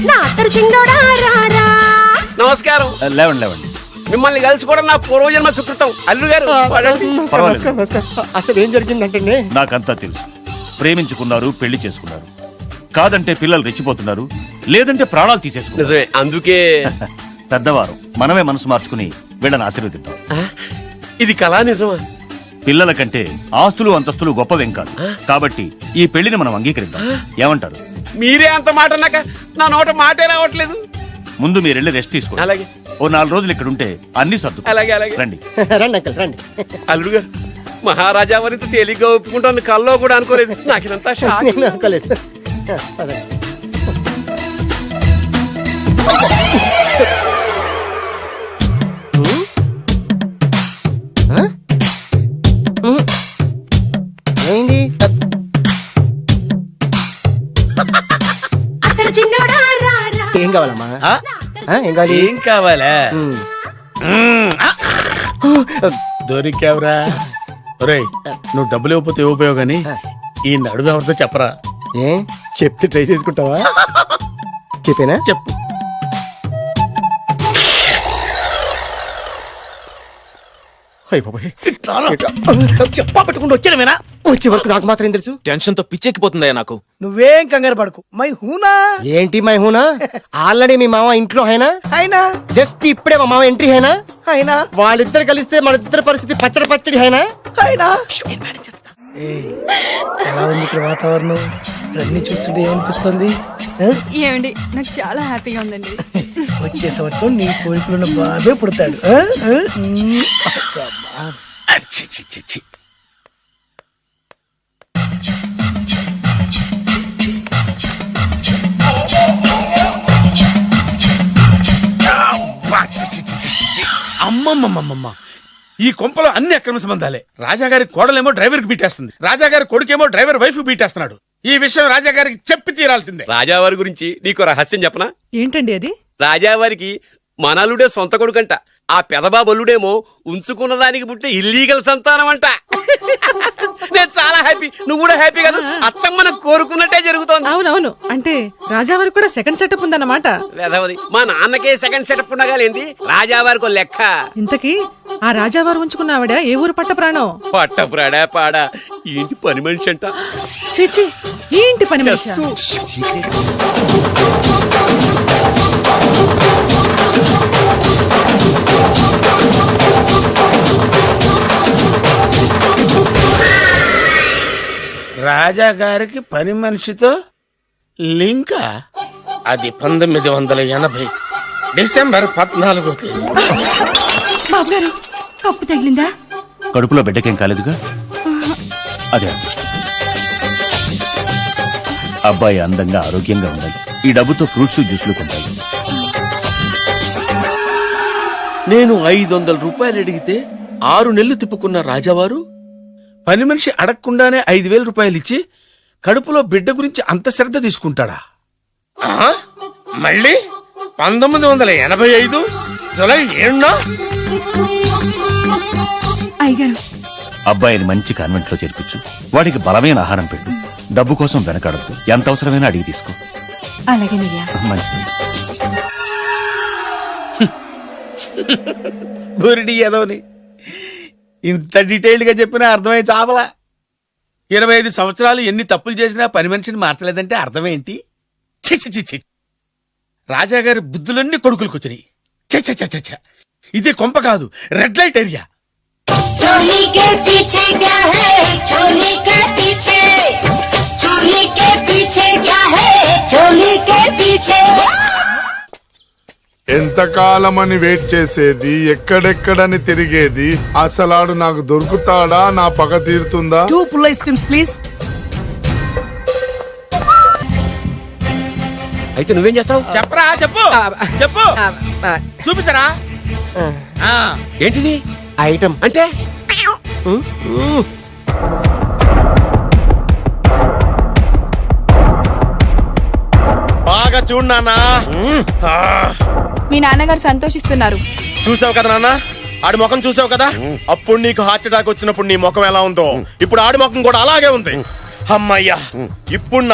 నా అత్తరు చింగోడా రారా. నమస్కారం. లేవండి లేవండి. మిమ్మల్ని కలుసుకోవడం నా పూర్వజన్మ సుకృతం. అల్లు గారు వాడండి. పర్వాలేదు. అసలు ఏం జరిగిందంటే నాకంతా తెలుసు. ప్రేమించుకున్నారు, పెళ్లి చేసుకున్నారు. కాదంటే పిల్లలు రెచ్చిపోతున్నారు, లేదంటే ప్రాణాలు తీసేసుకున్నారు. నిజమే, అందుకే పెద్దవారు మనమే మనసు మార్చుకుని వీళ్ళని ఆశీర్వదిద్దాం. ఇది కళా నిజమా? పిల్లల కంటే ఆస్తులు అంతస్తులు గొప్పవేం కాదు. కాబట్టి ఈ పెళ్లిని మనం అంగీకరిద్దాం. ఏమంటారు? మీరే అంత మాట అన్నాక నా నోట మాటే రావట్లేదు. ముందు మీరు వెళ్ళి రెస్ట్ తీసుకోండి. అలాగే. ఓ 4 రోజులు ఇక్కడ ఉంటే అన్ని సర్దు. అలాగే అలాగే. రండి. రండి అంకల్ రండి. అల్లుడు గారు, మహారాజా వారితో తేలిగ్గా ఒప్పుకుంటాను కల్లో కూడా అనుకోలేదు. నాకు ఇదంతా షాక్. నేను అనుకోలేదు. పదండి. ఏమైంది? అత్తరు చింగోడా రారా. ఏం కావాలమ్మా? ఏం కావాలి? ఏం కావాలా? దొరికావురా. ఒరేయ్, నువ్వు డబ్బులు ఇవ్వకపోతే ఇవ్వపోయావు గానీ ఈ నడుము ఎవరితో చెప్పరా. ఏ చెప్తే ట్రై చేసుకుంటావా? చెప్పేనా? చెప్పు. చెప్పా పెట్టుకుంటూ వచ్చాను. వచ్చే వరకు నాకు మాత్రం ఏం తెలుసు? టెన్షన్ తో పిచ్చెక్కిపోతుందయ్యా నాకు. నువ్వేం కంగారు పడకు. మై హూనా ఏంటి మై హూనా? ఆల్రెడీ మీ మామ ఇంట్లో అయినా అయినా జస్ట్ ఇప్పుడే మా మామ ఎంట్రీ అయినా అయినా వాళ్ళిద్దరు కలిస్తే మన ఇద్దరు పరిస్థితి పచ్చడి పచ్చడి అయినా అయినా ఎలా ఉంది ఇక్కడ వాతావరణం? అన్ని చూస్తుంటే ఏమనిపిస్తుంది? ఏమండి, నాకు చాలా హ్యాపీగా ఉందండి. వచ్చే సంవత్సరం నీ కోరికలున్న బాబే పుడతాడు. అమ్మమ్మమ్మమ్మ, ఈ కొంపలో అన్ని అక్రమ సంబంధాలే. రాజాగారి కోడలేమో డ్రైవర్ కి బీటేస్తుంది, రాజాగారి కొడుకేమో డ్రైవర్ వైఫ్ బీటేస్తున్నాడు. ఈ విషయం రాజాగారికి చెప్పి తీరాల్సిందే. రాజావారి గురించి నీకు రహస్యం చెప్పనా? ఏంటండి అది? రాజావారికి మనలుడే సొంత కొడుకంట. ఆ పెదబాబల్లుడేమో ఉంచుకున్న దానికి పుట్టే ఇల్లీగల్ సంతానం అంట. నేను చాలా హ్యాపీ. నువ్వు కూడా హ్యాపీ కదా? అచ్చం మనం కోరుకున్నట్టే జరుగుతోంది. అవునవును. అంటే రాజావారి కూడా సెకండ్ సెటప్ ఉందన్నమాట. వేదవది, మా నాన్నకే సెకండ్ సెటప్ ఉండగాలేంది, రాజావారికి లెక్క. ఇంతకీ ఆ రాజావారు ఉంచుకున్న ఆవిడ ఏ ఊరు పట్ట ప్రాణం? పట్టపురాడా పాడా ఏంటి పని మనిషి అంట. చీచి, ఏంటి పని మనిషి? రాజాగారికి పని మనిషితో లింకా? అది 1980 డిసెంబర్ 14వ తేదీ. బాబు గారు, కప్పు తగిలిందా? కడుపులో బిడ్డకేం కాలేదుగా? అదే అదృష్టం. అబ్బాయి అందంగా ఆరోగ్యంగా ఉండాలి. ఈ డబ్బుతో ఫ్రూట్స్ జ్యూస్లు కొంటాయి. నేను 500 రూపాయలు అడిగితే 6 నెలలు తిప్పుకున్న రాజావారు పని మనిషి అడగకుండానే 5,000 రూపాయలు ఇచ్చి కడుపులో బిడ్డ గురించి అంత శ్రద్ధ తీసుకుంటాడా? మళ్ళీ 1985 జూలై 7న అయ్యగారు, అబ్బాయిని మంచి కాన్వెంట్ లో చేర్పించు. వాడికి బలమైన ఆహారం పెట్టు. డబ్బు కోసం వెనకాడద్దు. ఎంత అవసరమైనా అడిగి తీసుకో. అలాగేనయ్యా. మంచిది. బురిడి ఏదోని ఇంత డీటెయిల్డ్ గా చెప్పినా అర్థమై చావలా. 25 సంవత్సరాలు ఎన్ని తప్పులు చేసినా పని మనిషిని మార్చలేదంటే అర్థమేంటి? చి రాజాగారి బుద్ధులన్నీ కొడుకులకు వచ్చినాయి. చ ఇదే కొంప కాదు, రెడ్ లైట్ ఏరియా. ఎంతకాలమని వెయిట్ చేసేది, ఎక్కడెక్కడని తిరిగేది, అసలాడు నాకు దొరుకుతాడా? నా పగ తీరుతుందా? 2 పుల్ల ఐస్ క్రీమ్స్ ప్లీజ్. అయితే నువ్వేం చేస్తావు? చెప్పరా చెప్పు చెప్పు చూపించరా ఏంటిది ఐటమ్ అంటే? బాగా చూడు నాన్న. మీ నాన్నగారు సంతోషిస్తున్నారు. చూసావు కదా నాన్న, ఆడి ముఖం చూసావు కదా. అప్పుడు నీకు హార్ట్ అటాక్ వచ్చినప్పుడు నీ ముఖం ఎలా ఉందో ఇప్పుడు ఆడి ముఖం కూడా అలాగే ఉంది. అమ్మయ్యా, ఇప్పుడు నా